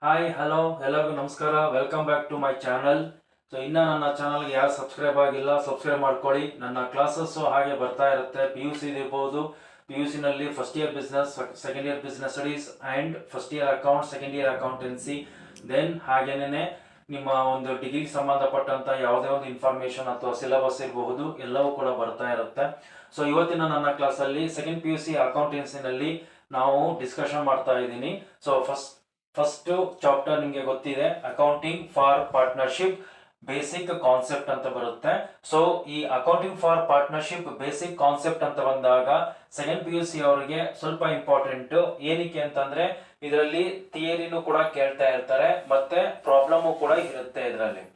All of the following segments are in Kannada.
ಹಾಯ್ ಹಲೋ ಎಲ್ಲರಿಗೂ ನಮಸ್ಕಾರ. Welcome back to my channel. So ಇನ್ನು ನನ್ನ ಚಾನಲ್ಗೆ ಯಾರು ಸಬ್ಸ್ಕ್ರೈಬ್ ಆಗಿಲ್ಲ ಸಬ್ಸ್ಕ್ರೈಬ್ ಮಾಡ್ಕೊಳ್ಳಿ. ನನ್ನ ಕ್ಲಾಸಸ್ಸು ಹಾಗೆ ಬರ್ತಾ ಇರುತ್ತೆ. ಪಿ ಯು ಸಿ ಇರ್ಬೋದು, ಪಿ ಯು ಸಿನಲ್ಲಿ first year business, second year business studies and first year account, second year accountancy, then ಹಾಗೇನೇ ನಿಮ್ಮ ಒಂದು ಡಿಗ್ರಿ ಸಂಬಂಧಪಟ್ಟಂತ ಯಾವುದೇ ಒಂದು ಇನ್ಫಾರ್ಮೇಶನ್ ಅಥವಾ ಸಿಲೆಬಸ್ ಇರಬಹುದು ಎಲ್ಲವೂ ಕೂಡ ಬರ್ತಾ ಇರುತ್ತೆ. ಸೊ ಇವತ್ತಿನ ನನ್ನ ಕ್ಲಾಸಲ್ಲಿ ಸೆಕೆಂಡ್ ಪಿ ಯು ಸಿ ಅಕೌಂಟೆನ್ಸಿನಲ್ಲಿ ನಾವು ಡಿಸ್ಕಷನ್ ಮಾಡ್ತಾ ಇದ್ದೀನಿ. ಸೊ ಫಸ್ಟ್ ಚಾಪ್ಟರ್ ನಿಮಗೆ ಗೊತ್ತಿದೆ, accounting for partnership basic concept ಅಂತ ಬರುತ್ತೆ. ಸೊ ಈ accounting for partnership basic concept ಅಂತ ಬಂದಾಗ ಸೆಕೆಂಡ್ ಪಿ ಯು ಸಿ ಅವರಿಗೆ ಸ್ವಲ್ಪ ಇಂಪಾರ್ಟೆಂಟ್. ಏನಕ್ಕೆ ಅಂತಂದ್ರೆ ಇದರಲ್ಲಿ ಥಿಯರಿನೂ ಕೂಡ ಕೇಳ್ತಾ ಇರ್ತಾರೆ, ಮತ್ತೆ ಪ್ರಾಬ್ಲಮ್ ಕೂಡ ಇರುತ್ತೆ. ಇದರಲ್ಲಿ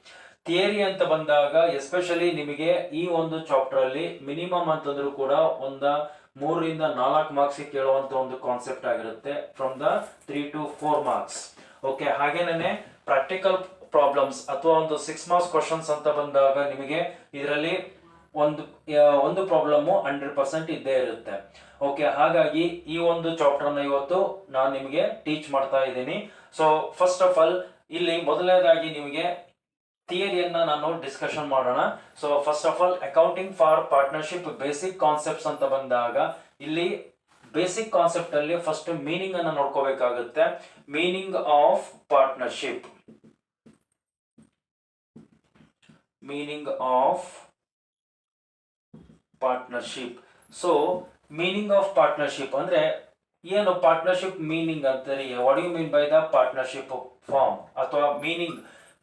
ಥಿಯರಿ ಅಂತ ಬಂದಾಗ ಎಸ್ಪೆಷಲಿ ನಿಮಗೆ ಈ ಒಂದು ಚಾಪ್ಟರ್ ಅಲ್ಲಿ ಮಿನಿಮಮ್ ಅಂತಂದ್ರೂ ಕೂಡ ಒಂದು 3 ರಿಂದ 4 ಮಾರ್ಕ್ಸ್ ಕೇಳುವಂತ ಒಂದು ಕಾನ್ಸೆಪ್ಟ್ ಆಗಿರುತ್ತೆ, from the 3 to 4 marks. Okay, ಹಾಗೇನೇ ಪ್ರಾಕ್ಟಿಕಲ್ ಪ್ರಾಬ್ಲಮ್ಸ್ ಅಥವಾ ಒಂದು 6 ಮಾರ್ಕ್ಸ್ ಕ್ವಶನ್ಸ್ ಅಂತ ಬಂದಾಗ ನಿಮಗೆ ಇದರಲ್ಲಿ ಒಂದು ಪ್ರಾಬ್ಲಮ್ 100% ಇದ್ದೇ ಇರುತ್ತೆ. ಓಕೆ, ಹಾಗಾಗಿ ಈ ಒಂದು ಚಾಪ್ಟರ್ ನ ಇವತ್ತು ನಾನು ನಿಮಗೆ ಟೀಚ್ ಮಾಡ್ತಾ ಇದ್ದೀನಿ. ಸೊ ಫಸ್ಟ್ ಆಫ್ ಆಲ್ ಇಲ್ಲಿ ಮೊದಲನೇದಾಗಿ ನಿಮಗೆ ಥಿಯರಿಯನ್ನ ನಾನು ಡಿಸ್ಕಷನ್ ಮಾಡೋಣ. So first of all accounting for partnership basic concepts ಅಂತ ಬಂದಾಗ ಇಲ್ಲಿ ಬೇಸಿಕ್ ಕಾನ್ಸೆಪ್ಟ್ ಅಲ್ಲಿ ಫಸ್ಟ್ ಮೀನಿಂಗ್ ಅನ್ನ ನೋಡ್ಕೋಬೇಕಾಗುತ್ತೆ. Meaning of partnership, meaning of partnership. So meaning of partnership ಅಂದ್ರೆ ಏನು? ಪಾರ್ಟ್ನರ್ಶಿಪ್ ಮೀನಿಂಗ್ ಅಂತಾರೆ. What you mean by the partnership firm ಅಥವಾ ಮೀನಿಂಗ್?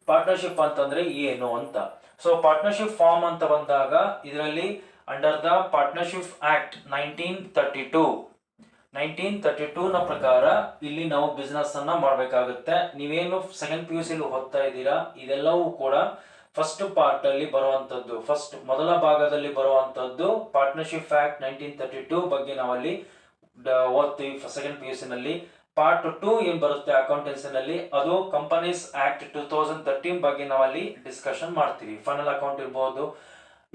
ಪಾರ್ಟ್ನರ್ಶಿಪ್ ಅಂತಂದ್ರೆ ಏನು ಅಂತ. ಸೊ ಪಾರ್ಟ್ನರ್ಶಿಪ್ ಫಾರ್ಮ್ ಅಂತ ಬಂದಾಗ ಇದರಲ್ಲಿ ಅಂಡರ್ ದ ಪಾರ್ಟ್ನರ್ಶಿಪ್ ಆಕ್ಟ್ 1932 ನ ಪ್ರಕಾರ ಇಲ್ಲಿ ನಾವು ಬಿಸ್ನೆಸ್ ಅನ್ನ ಮಾಡಬೇಕಾಗುತ್ತೆ. ನೀವೇನು ಸೆಕೆಂಡ್ ಪಿ ಯು ಸಿ ಓದ್ತಾ ಇದ್ದೀರಾ ಇದೆಲ್ಲವೂ ಕೂಡ ಫಸ್ಟ್ ಪಾರ್ಟ್ ಅಲ್ಲಿ ಬರುವಂತದ್ದು, ಮೊದಲ ಭಾಗದಲ್ಲಿ ಬರುವಂತದ್ದು ಪಾರ್ಟ್ನರ್ಶಿಪ್ ಆಕ್ಟ್ 1932 ಬಗ್ಗೆ ನಾವಲ್ಲಿ ಓದ್ತೀವಿ ಸೆಕೆಂಡ್ ಪಿ ಯು ಸಿ ನಲ್ಲಿ. ಪಾರ್ಟ್ 2 ಏನ್ ಬರುತ್ತೆ ಅಕೌಂಟೆನ್ಸಿನಲ್ಲಿ, ಅದು ಕಂಪನೀಸ್ ಆಕ್ಟ್ 2013 ಬಗ್ಗೆ ನಾವಲ್ಲಿ ಡಿಸ್ಕಷನ್ ಮಾಡ್ತೀವಿ. ಫೈನಲ್ ಅಕೌಂಟ್ ಇರಬಹುದು,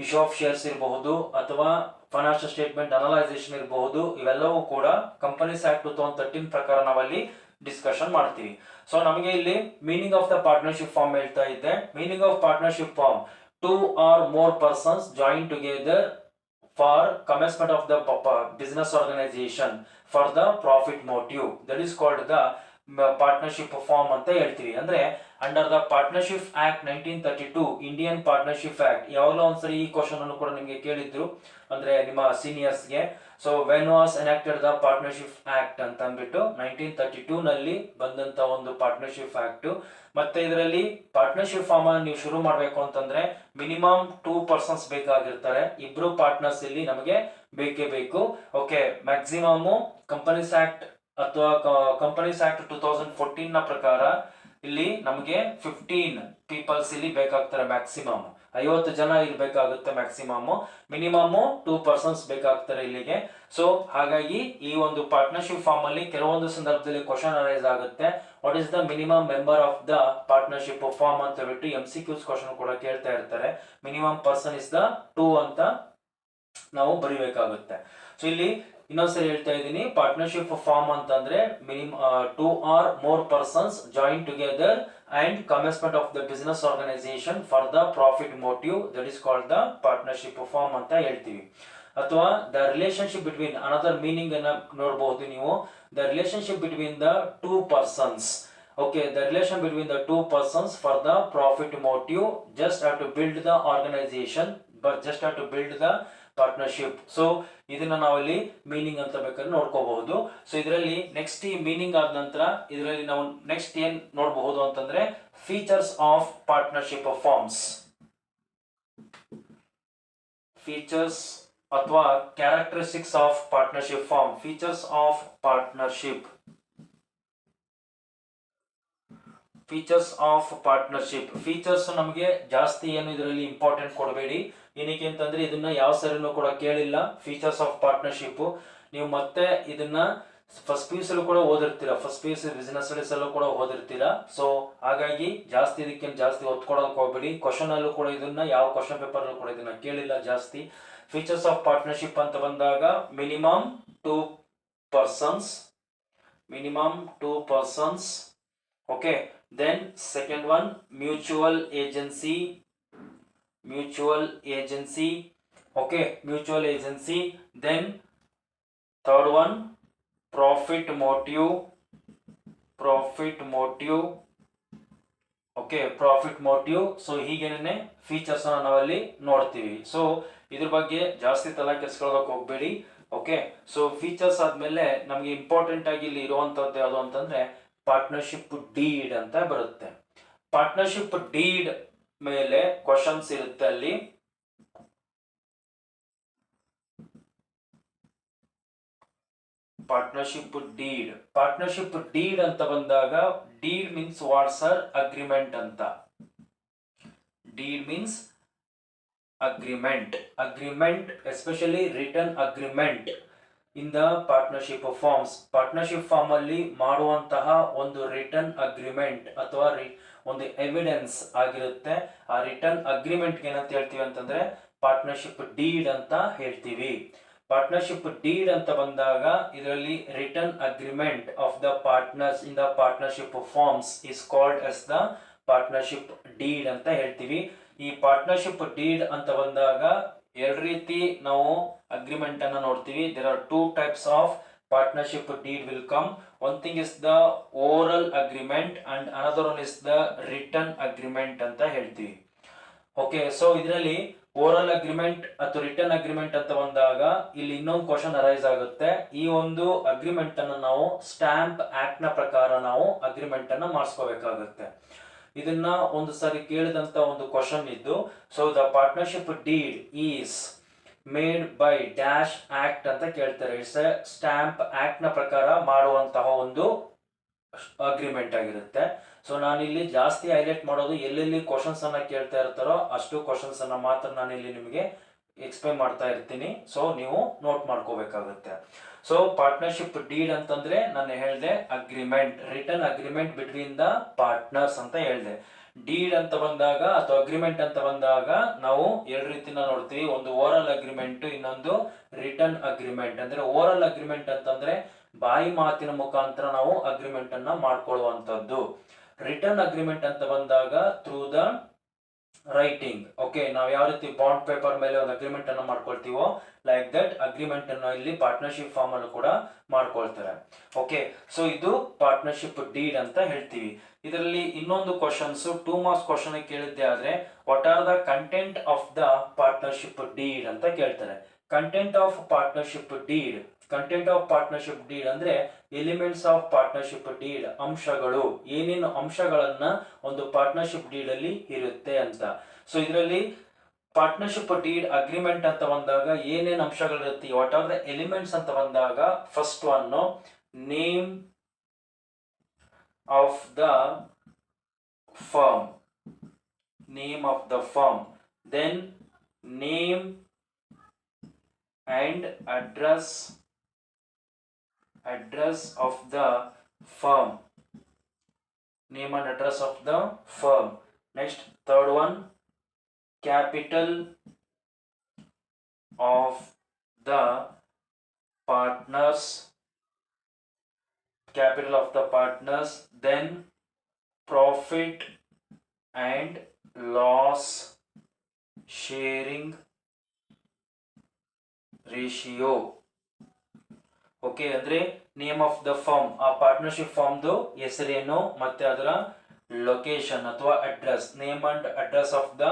ಇಶ್ಯೂ ಆಫ್ ಶೇರ್ಸ್ ಇರಬಹುದು, ಅಥವಾ ಫೈನಾನ್ಷಿಯಲ್ ಸ್ಟೇಟ್ಮೆಂಟ್ ಅನಲೈಸೇಷನ್ ಇರಬಹುದು. ಇವೆಲ್ಲವೂ ಕೂಡ ಕಂಪನೀಸ್ ಆಕ್ಟ್ 2013 ಪ್ರಕಾರ ನಾವಲ್ಲಿ ಡಿಸ್ಕಷನ್ ಮಾಡ್ತೀವಿ. ಸೊ ನಮಗೆ ಇಲ್ಲಿ meaning of the partnership form ಹೇಳ್ತಾ ಇದ್ದೆ. Meaning of partnership form: 2 or more persons join together for commencement of the business organization for the profit motive, that is called the partnership firm ಅಂತ ಹೇಳ್ತೀವಿ. ಅಂದ್ರೆ under the partnership act 1932, Indian partnership act. ಯಾವಾಗಲೂ ಒಂದ್ಸರಿ ಈ ಕ್ವಶನ್ ಅನ್ನು ಕೂಡ ನಿಮಗೆ ಕೇಳಿದ್ರು, ಅಂದ್ರೆ ನಿಮ್ಮ ಸೀನಿಯರ್ಸ್ಗೆ. So when was enacted the partnership act ಅಂತ ಅಂದ್ಬಿಟ್ಟು 1932 ನಲ್ಲಿ ಬಂದಂತ ಒಂದು ಪಾರ್ಟ್ನರ್ಶಿಪ್ ಆಕ್ಟ್. ಮತ್ತೆ ಇದರಲ್ಲಿ ಪಾರ್ಟ್ನರ್ಶಿಪ್ ಫಾರ್ಮ್ ಅನ್ನು ನೀವು ಶುರು ಮಾಡಬೇಕು ಅಂತಂದ್ರೆ ಮಿನಿಮಮ್ 2 ಪರ್ಸನ್ಸ್ ಬೇಕಾಗಿರ್ತಾರೆ. ಇಬ್ರು ಪಾರ್ಟ್ನರ್ಸ್ ಇಲ್ಲಿ ನಮಗೆ ಬೇಕೇ ಬೇಕು. ಓಕೆ, ಮ್ಯಾಕ್ಸಿಮಮ್ ಕಂಪನೀಸ್ ಆಕ್ಟ್ ಅಥವಾ ಕಂಪನೀಸ್ ಆಕ್ಟ್ 2014 ನ ಪ್ರಕಾರ ಇಲ್ಲಿ ನಮಗೆ 15 ಪೀಪಲ್ಸ್ ಇಲ್ಲಿ ಬೇಕಾಗ್ತಾರೆ. ಮ್ಯಾಕ್ಸಿಮಮ್ 50 ಜನ ಇರಬೇಕಾಗುತ್ತೆ ಮ್ಯಾಕ್ಸಿಮಮ್. ಮಿನಿಮಮ್ 2 ಪರ್ಸನ್ಸ್ ಬೇಕಾಗ್ತಾರೆ ಇಲ್ಲಿಗೆ. ಸೊ ಹಾಗಾಗಿ ಈ ಒಂದು ಪಾರ್ಟ್ನರ್ಶಿಪ್ ಫಾರ್ಮ್ ಅಲ್ಲಿ ಕೆಲವೊಂದು ಸಂದರ್ಭದಲ್ಲಿ ಕ್ವಶನ್ ಅರೈಸ್ ಆಗುತ್ತೆ. What is the minimum member of the partnership form ಅಂತ ಹೇಳ್ಬಿಟ್ಟು MCQs ಕ್ವಶನ್ ಕೂಡ ಕೇಳ್ತಾ ಇರ್ತಾರೆ. ಮಿನಿಮಮ್ ಪರ್ಸನ್ ಇಸ್ ದ 2 ಅಂತ ನಾವು ಬರಿಬೇಕಾಗುತ್ತೆ. ಸೊ ಇಲ್ಲಿ ಇನ್ನೊಂದ್ಸರಿ ಹೇಳ್ತಾ ಇದ್ದೀನಿ, ಪಾರ್ಟ್ನರ್ಶಿಪ್ ಫಾರ್ಮ್ ಅಂತಂದ್ರೆ minimum 2 or more persons join together and commencement of the business organization for the profit motive, that is called the partnership form ಅಂತ ಹೇಳ್ತೀವಿ. ಅಥವಾ the relationship between, another meaning ಅನ್ನ ನೋಡಬಹುದು ನೀವು, the relationship between the 2 persons. Okay, the relation between the 2 persons for the profit motive, just have to build the organization, but just have to build the partnership. So ಇದನ್ನ ನಾವಲ್ಲಿ ಮೀನಿಂಗ್ ಅಂತ ಬೇಕಾದ್ರೆ ನೋಡ್ಕೋಬಹುದು. ಸೊ ಇದರಲ್ಲಿ ನೆಕ್ಸ್ಟ್ ಈ ಮೀನಿಂಗ್ ಆದ ನಂತರ ಇದರಲ್ಲಿ ನಾವು ನೆಕ್ಸ್ಟ್ ಏನ್ ನೋಡಬಹುದು ಅಂತಂದ್ರೆ features of partnership firms. Features ಅಥವಾ characteristics of partnership firm. Features of partnership. Features of partnership. Features ನಮಗೆ ಜಾಸ್ತಿ ಏನು ಇದರಲ್ಲಿ ಇಂಪಾರ್ಟೆಂಟ್ ಕೊಡಬೇಡಿ. ಏನಕ್ಕೆ ಅಂತಂದ್ರೆ ಇದನ್ನ ಯಾವ ಸರಿನೂ ಕೂಡ ಕೇಳಿಲ್ಲ. ಫೀಚರ್ಸ್ ಆಫ್ ಪಾರ್ಟ್ನರ್ಶಿಪ್ ನೀವು ಮತ್ತೆ ಇದನ್ನ ಫಸ್ಟ್ ಪಿ ಯು ಸಿ ಕೂಡ ಓದಿರ್ತೀರಾ, first P U C business studies ಅಲ್ಲೂ ಕೂಡ ಓದಿರ್ತೀರಾ. ಸೊ ಹಾಗಾಗಿ ಇದಕ್ಕೆ ಜಾಸ್ತಿ ಒತ್ತು ಕೊಡೋಕೆ ಹೋಗ್ಬೇಡಿ. ಕ್ವಶನ್ ಅಲ್ಲೂ ಕೂಡ ಇದನ್ನ ಯಾವ ಕ್ವಶನ್ ಪೇಪರ್ ಅಲ್ಲೂ ಕೂಡ ಇದನ್ನ ಕೇಳಿಲ್ಲ ಜಾಸ್ತಿ. ಫೀಚರ್ಸ್ ಆಫ್ ಪಾರ್ಟ್ನರ್ಶಿಪ್ ಅಂತ ಬಂದಾಗ minimum 2 persons, Okay, then second one, mutual agency. Mutual agency. Okay, mutual agency. Then third one, profit motive. Profit motive. Okay, profit motive. So ಹೀಗೇನೆ ಫೀಚರ್ಸ್ ನಾವಲ್ಲಿ ನೋಡ್ತೀವಿ. ಸೊ ಇದ್ರ ಬಗ್ಗೆ ಜಾಸ್ತಿ ತಲೆ ಕೆಡಿಸ್ಕೊಳ್ಳೋಕೆ ಹೋಗ್ಬೇಡಿ. ಓಕೆ, ಸೊ ಫೀಚರ್ಸ್ ಆದ್ಮೇಲೆ ನಮಗೆ ಇಂಪಾರ್ಟೆಂಟ್ ಆಗಿ ಇಲ್ಲಿ ಇರುವಂತದ್ದು ಯಾವುದು ಅಂತಂದ್ರೆ ಪಾರ್ಟ್ನರ್ಶಿಪ್ ಡೀಡ್ ಅಂತ ಬರುತ್ತೆ. ಪಾರ್ಟ್ನರ್ಶಿಪ್ ಡೀಡ್ ಮೇಲೆ ಕ್ವಶನ್ಸ್ ಇರುತ್ತೆ ಅಲ್ಲಿ. ಪಾರ್ಟ್ನರ್ಶಿಪ್ ಡೀಡ್ ಅಂತ ಬಂದಾಗ deed means what sir? Agreement ಅಂತ. Deed means agreement especially written agreement in the partnership firms. Partnership firm ಅಲ್ಲಿ ಮಾಡುವಂತಹ ಒಂದು ರಿಟರ್ನ್ ಅಗ್ರಿಮೆಂಟ್ ಅಥವಾ ಒಂದು ಎವಿಡೆನ್ಸ್ ಆಗಿರುತ್ತೆ. ಆ ರಿಟರ್ನ್ ಅಗ್ರಿಮೆಂಟ್ ಏನಂತ ಹೇಳ್ತೀವಿ ಅಂತಂದ್ರೆ ಪಾರ್ಟ್ನರ್ಶಿಪ್ ಡೀಡ್ ಅಂತ ಹೇಳ್ತೀವಿ. ಪಾರ್ಟ್ನರ್ಶಿಪ್ ಡೀಡ್ ಅಂತ ಬಂದಾಗ ಇದರಲ್ಲಿ written agreement of the partners in the partnership firms is called as the partnership deed ಅಂತ ಹೇಳ್ತೀವಿ. ಈ ಪಾರ್ಟ್ನರ್ಶಿಪ್ ಡೀಡ್ ಅಂತ ಬಂದಾಗ ಎರಡು ರೀತಿ ನಾವು ಅಗ್ರಿಮೆಂಟ್ ಅನ್ನ ನೋಡ್ತೀವಿ. There are two types of partnership deed will come. One thing is the oral agreement and another one is the written agreement ಅಂತ ಹೇಳ್ತೀವಿ. ಓಕೆ, ಸೊ ಇದರಲ್ಲಿ ಓರಲ್ ಅಗ್ರಿಮೆಂಟ್ ಅಥವಾ ರಿಟರ್ನ್ ಅಗ್ರಿಮೆಂಟ್ ಅಂತ ಬಂದಾಗ ಇಲ್ಲಿ ಇನ್ನೊಂದು ಕ್ವಶನ್ ಅರೈಸ್ ಆಗುತ್ತೆ. ಈ ಒಂದು ಅಗ್ರಿಮೆಂಟ್ ಅನ್ನು ನಾವು ಸ್ಟ್ಯಾಂಪ್ ಆಕ್ಟ್ ನ ಪ್ರಕಾರ ನಾವು ಅಗ್ರಿಮೆಂಟ್ ಅನ್ನ ಮಾಡಿಸ್ಕೋಬೇಕಾಗುತ್ತೆ. ಇದನ್ನ ಒಂದು ಸಾರಿ ಕೇಳಿದಂತ ಒಂದು ಕ್ವಶನ್ ಇದ್ದು, so the partnership deed is made by dash act ಅಂತ ಕೇಳ್ತಾರೆ. ಇಟ್ಸ್ ಎ ಸ್ಟ್ಯಾಂಪ್ ಆಕ್ಟ್ ನ ಪ್ರಕಾರ ಮಾಡುವಂತಹ ಒಂದು ಅಗ್ರಿಮೆಂಟ್ ಆಗಿರುತ್ತೆ. ಸೊ ನಾನಿಲ್ಲಿ ಜಾಸ್ತಿ ಹೈಲೈಟ್ ಮಾಡೋದು ಎಲ್ಲೆಲ್ಲಿ ಕ್ವಶನ್ಸ್ ಅನ್ನ ಕೇಳ್ತಾ ಇರ್ತಾರೋ ಅಷ್ಟು ಕ್ವಶನ್ಸ್ ಅನ್ನ ಮಾತ್ರ ನಾನಿಲ್ಲಿ ನಿಮಗೆ ಎಕ್ಸ್ಪ್ಲೈನ್ ಮಾಡ್ತಾ ಇರ್ತೀನಿ. ಸೊ ನೀವು ನೋಟ್ ಮಾಡ್ಕೋಬೇಕಾಗುತ್ತೆ. ಸೊ ಪಾರ್ಟ್ನರ್ಶಿಪ್ ಡೀಡ್ ಅಂತಂದ್ರೆ ನಾನು ಹೇಳಿದೆ agreement, return agreement between the partners ಅಂತ ಹೇಳಿದೆ. ಡೀಡ್ ಅಂತ ಬಂದಾಗ ಅಥವಾ ಅಗ್ರಿಮೆಂಟ್ ಅಂತ ಬಂದಾಗ ನಾವು ಎರಡು ರೀತಿನ ನೋಡ್ತೀವಿ. ಒಂದು ಓರಲ್ ಅಗ್ರಿಮೆಂಟ್, ಇನ್ನೊಂದು ರಿಟರ್ನ್ ಅಗ್ರಿಮೆಂಟ್. ಅಂದ್ರೆ ಓರಲ್ ಅಗ್ರಿಮೆಂಟ್ ಅಂತಂದ್ರೆ ಬಾಯಿ ಮಾತಿನ ಮುಖಾಂತರ ನಾವು ಅಗ್ರಿಮೆಂಟ್ ಅನ್ನ ಮಾಡ್ಕೊಳ್ಳುವಂತದ್ದು. ರಿಟರ್ನ್ ಅಗ್ರಿಮೆಂಟ್ ಅಂತ ಬಂದಾಗ ಥ್ರೂ ದ ರೈಟಿಂಗ್. ಓಕೆ, ನಾವು ಯಾವ ರೀತಿ ಬಾಂಡ್ ಪೇಪರ್ ಮೇಲೆ ಒಂದು ಅಗ್ರಿಮೆಂಟ್ ಅನ್ನು ಮಾಡ್ಕೊಳ್ತೀವೋ ಲೈಕ್ ದಟ್ ಅಗ್ರಿಮೆಂಟ್ ಅನ್ನು ಇಲ್ಲಿ ಪಾರ್ಟ್ನರ್ಶಿಪ್ ಫಾರ್ಮ್ ಅಲ್ಲೂ ಕೂಡ ಮಾಡ್ಕೊಳ್ತಾರೆ. ಓಕೆ, ಸೊ ಇದು ಪಾರ್ಟ್ನರ್ಶಿಪ್ ಡೀಡ್ ಅಂತ ಹೇಳ್ತೀವಿ. ಇದರಲ್ಲಿ ಇನ್ನೊಂದು ಕ್ವಶನ್ಸ್ 2 ಮಾರ್ಕ್ಸ್ ಕ್ವಶನ್ ಕೇಳಿದ್ದೆ ಆದ್ರೆ what are the content of the partnership deed ಅಂತ ಕೇಳ್ತಾರೆ. Content of partnership deed, content of partnership deed ಅಂದ್ರೆ ಎಲಿಮೆಂಟ್ಸ್ ಆಫ್ ಪಾರ್ಟ್ನರ್ಶಿಪ್ ಡೀಡ್, ಅಂಶಗಳು, ಏನೇನು ಅಂಶಗಳನ್ನ ಒಂದು ಪಾರ್ಟ್ನರ್ಶಿಪ್ ಡೀಡ್ ಅಲ್ಲಿ ಇರುತ್ತೆ ಅಂತ. ಸೊ ಇದರಲ್ಲಿ ಪಾರ್ಟ್ನರ್ಶಿಪ್ ಡೀಡ್ ಅಗ್ರಿಮೆಂಟ್ ಅಂತ ಬಂದಾಗ ಏನೇನು ಅಂಶಗಳಿರುತ್ತೆ, ವಾಟ್ ಆರ್ ದ ಎಲಿಮೆಂಟ್ಸ್ ಅಂತ ಬಂದಾಗ first one name of the firm, name of the firm, then name and address of the firm, name and address of the firm. Next, third one, capital of the partners, capital of the partners, then profit and loss sharing ratio. Okay, ಅಂದ್ರೆ ನೇಮ್ ಆಫ್ ದ ಫರ್ಮ್, ಆ ಪಾರ್ಟ್ನರ್ಶಿಪ್ ಫಾರ್ಮ್ದು ಹೆಸರೇನು ಮತ್ತೆ ಅದರ ಲೊಕೇಶನ್ ಅಥವಾ address, name and address of the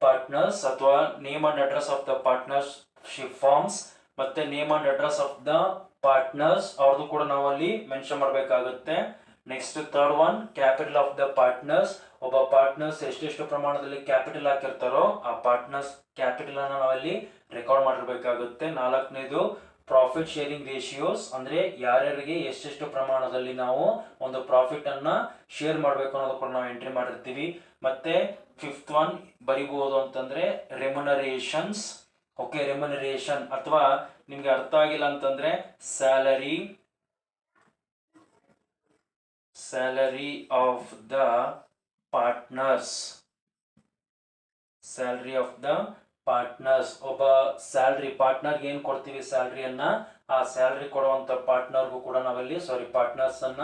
partners ಅಥವಾ name and address of the partnership firms ಮತ್ತೆ name and address of the partners ಅವ್ರದ್ದು ಕೂಡ ನಾವು ಅಲ್ಲಿ ಮೆನ್ಷನ್ ಮಾಡಬೇಕಾಗುತ್ತೆ. Next third one, capital of the partners. ಒಬ್ಬ ಪಾರ್ಟ್ನರ್ಸ್ ಎಷ್ಟೆಷ್ಟು ಪ್ರಮಾಣದಲ್ಲಿ ಕ್ಯಾಪಿಟಲ್ ಹಾಕಿರ್ತಾರೋ ಆ ಪಾರ್ಟ್ನರ್ಸ್ ಕ್ಯಾಪಿಟಲ್ ಅನ್ನ ನಾವಲ್ಲಿ ರೆಕಾರ್ಡ್ ಮಾಡಿರ್ಬೇಕಾಗುತ್ತೆ. ನಾಲ್ಕನೇದು ಪ್ರಾಫಿಟ್ ಶೇರಿಂಗ್ ರೇಷಿಯೋಸ್, ಅಂದ್ರೆ ಯಾರ್ಯಾರಿಗೆ ಎಷ್ಟೆಷ್ಟು ಪ್ರಮಾಣದಲ್ಲಿ ನಾವು ಒಂದು ಪ್ರಾಫಿಟ್ ಅನ್ನ ಶೇರ್ ಮಾಡಬೇಕು ಅನ್ನೋದು ಕೂಡ ನಾವು ಎಂಟ್ರಿ ಮಾಡಿರ್ತೀವಿ. ಮತ್ತೆ ಫಿಫ್ತ್ ಒನ್ ಬರಿಬಹುದು ಅಂತಂದ್ರೆ ರೆಮ್ಯುನರೇಷನ್ಸ್. ಓಕೆ, ರೆಮ್ಯುನರೇಷನ್ ಅಥವಾ ನಿಮ್ಗೆ ಅರ್ಥ ಆಗಿಲ್ಲ ಅಂತಂದ್ರೆ salary of the partners, salary of the partners. ಒಬ್ಬ ಸ್ಯಾಲರಿ ಪಾರ್ಟ್ನರ್ಗೆ ಏನ್ ಕೊಡ್ತೀವಿ ಸ್ಯಾಲರಿಯನ್ನ, ಆ ಸ್ಯಾಲರಿ ಕೊಡುವಂತ ಪಾರ್ಟ್ನರ್ಗೂ ಕೂಡ ನಾವಲ್ಲಿ ಪಾರ್ಟ್ನರ್ಸ್ ಅನ್ನ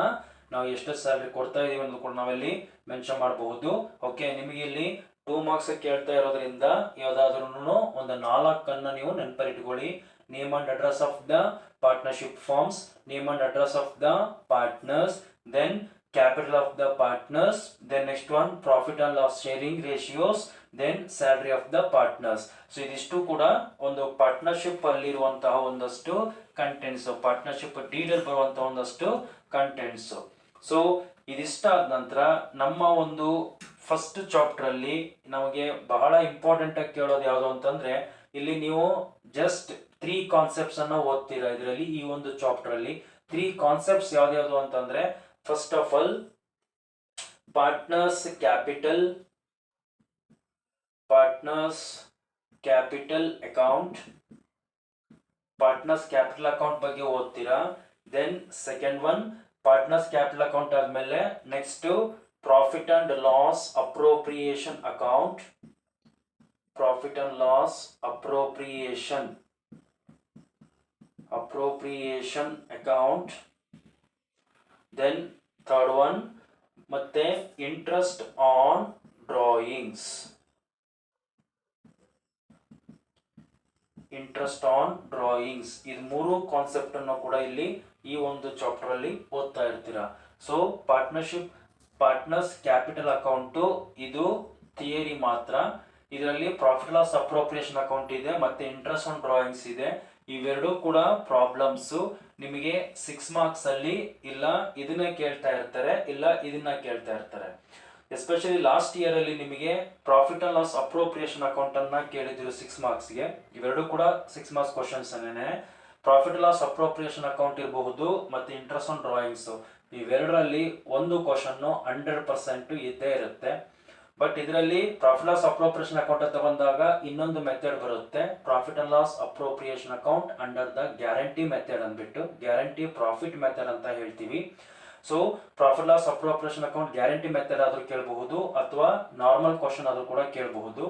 ನಾವು ಎಷ್ಟು ಸ್ಯಾಲ್ರಿ ಕೊಡ್ತಾ ಇದೀವಿ ಅಂತ ಕೂಡ ನಾವಿಲ್ಲಿ ಮೆನ್ಷನ್ ಮಾಡಬಹುದು. ಓಕೆ, ನಿಮಗೆ ಇಲ್ಲಿ 2 ಮಾರ್ಕ್ಸ್ ಕೇಳ್ತಾ ಇರೋದ್ರಿಂದ ಯಾವ್ದಾದ್ರು ಒಂದು 4 ನೀವು ನೆನಪಲ್ಲಿಟ್ಕೊಳ್ಳಿ. Name and address of the partnership firms, name and address of the partners, then capital of the partners, then next one profit and loss sharing ratios, then salary of the partners. So ಇದಿಷ್ಟು ಕೂಡ ಒಂದು ಪಾರ್ಟ್ನರ್ಶಿಪ್ ಅಲ್ಲಿ ಇರುವಂತಹ ಒಂದಷ್ಟು ಕಂಟೆಂಟ್ಸ್, ಪಾರ್ಟ್ನರ್ಶಿಪ್ ಡೀಡ್ ಅಲ್ಲಿ ಬರುವಂತಹ ಒಂದಷ್ಟು ಕಂಟೆಂಟ್ಸ್. ಸೊ ಇದಿಷ್ಟಾದ ನಂತರ ನಮ್ಮ ಒಂದು ಫಸ್ಟ್ ಚಾಪ್ಟರ್ ಅಲ್ಲಿ ನಮಗೆ ಬಹಳ ಇಂಪಾರ್ಟೆಂಟ್ ಆಗಿ ಕೇಳೋದು ಯಾವುದು ಅಂತಂದ್ರೆ, ಇಲ್ಲಿ ನೀವು ಜಸ್ಟ್ 3 ಕಾನ್ಸೆಪ್ಟ್ಸ್ ಅನ್ನ ಓದ್ತೀರಾ. ಇದರಲ್ಲಿ ಈ ಒಂದು ಚಾಪ್ಟರ್ ಅಲ್ಲಿ 3 ಕಾನ್ಸೆಪ್ಟ್ಸ್ ಯಾವ್ದು ಅಂತಂದ್ರೆ, first of all, partners capital account, partners capital account ಬಗ್ಗೆ ಓದ್ತೀರಾ. then second one partners capital account ಆದ್ಮೇಲೆ next profit and loss appropriation account, profit and loss appropriation account, then third one ಮತ್ತೆ ಇಂಟ್ರೆಸ್ಟ್ ಆನ್ ಡ್ರಾಯಿಂಗ್ಸ್, ಇದು 3 ಕಾನ್ಸೆಪ್ಟ್ ಅನ್ನು ಕೂಡ ಇಲ್ಲಿ ಈ ಒಂದು ಚಾಪ್ಟರ್ ಅಲ್ಲಿ ಓದ್ತಾ ಇರ್ತೀರಾ. ಸೊ ಪಾರ್ಟ್ನರ್ಸ್ ಕ್ಯಾಪಿಟಲ್ ಅಕೌಂಟ್ ಇದು ಥಿಯರಿ ಮಾತ್ರ. ಇದರಲ್ಲಿ ಪ್ರಾಫಿಟ್ ಲಾಸ್ ಅಪ್ರೋಪ್ರಿಯೇಷನ್ ಅಕೌಂಟ್ ಇದೆ ಮತ್ತೆ ಇಂಟ್ರೆಸ್ಟ್ ಆನ್ ಡ್ರಾಯಿಂಗ್ಸ್ ಇದೆ. ಇವೆರಡೂ ಕೂಡ ಪ್ರಾಬ್ಲಮ್ಸ್ ನಿಮಗೆ 6 ಮಾರ್ಕ್ಸ್ ಅಲ್ಲಿ ಇಲ್ಲ ಇದನ್ನ ಕೇಳ್ತಾ ಇರ್ತಾರೆ, ಇಲ್ಲ ಇದನ್ನ ಕೇಳ್ತಾ ಇರ್ತಾರೆ. ಎಸ್ಪೆಷಲಿ ಲಾಸ್ಟ್ ಇಯರ್ ಅಲ್ಲಿ ನಿಮಗೆ profit and loss appropriation account ಅನ್ನ ಕೇಳಿದ್ರು 6 ಮಾರ್ಕ್ಸ್ ಗೆ. ಇವೆರಡು ಕೂಡ 6 ಮಾರ್ಕ್ಸ್ ಕ್ವಶನ್ಸ್ ಅನ್ನೇನೆ. ಪ್ರಾಫಿಟ್ ಲಾಸ್ ಅಪ್ರೋಪ್ರಿಯೇಷನ್ ಅಕೌಂಟ್ ಇರಬಹುದು ಮತ್ತೆ ಇಂಟ್ರೆಸ್ಟ್ ಆನ್ ಡ್ರಾಯಿಂಗ್ಸ್, ಇವೆರಡರಲ್ಲಿ ಒಂದು ಕ್ವಶನ್ 100% ಇದ್ದೇ ಇರುತ್ತೆ. ಬಟ್ ಇದರಲ್ಲಿ ಪ್ರಾಫಿಟ್ ಲಾಸ್ ಅಪ್ರೋಪ್ರಿಯೇಷನ್ ಅಕೌಂಟ್ ಅಂತ ಬಂದಾಗ ಇನ್ನೊಂದು ಮೆಥಡ್ ಬರುತ್ತೆ, profit and loss appropriation account under the guarantee method ಅಂದ್ಬಿಟ್ಟು ಗ್ಯಾರಂಟಿ ಪ್ರಾಫಿಟ್ ಮೆಥಡ್ ಅಂತ ಹೇಳ್ತೀವಿ. So profit loss appropriation account guarantee method ಆದ್ರೂ ಕೇಳಬಹುದು ಅಥವಾ ನಾರ್ಮಲ್ ಕ್ವಶನ್ ಆದ್ರೂ ಕೂಡ ಕೇಳಬಹುದು.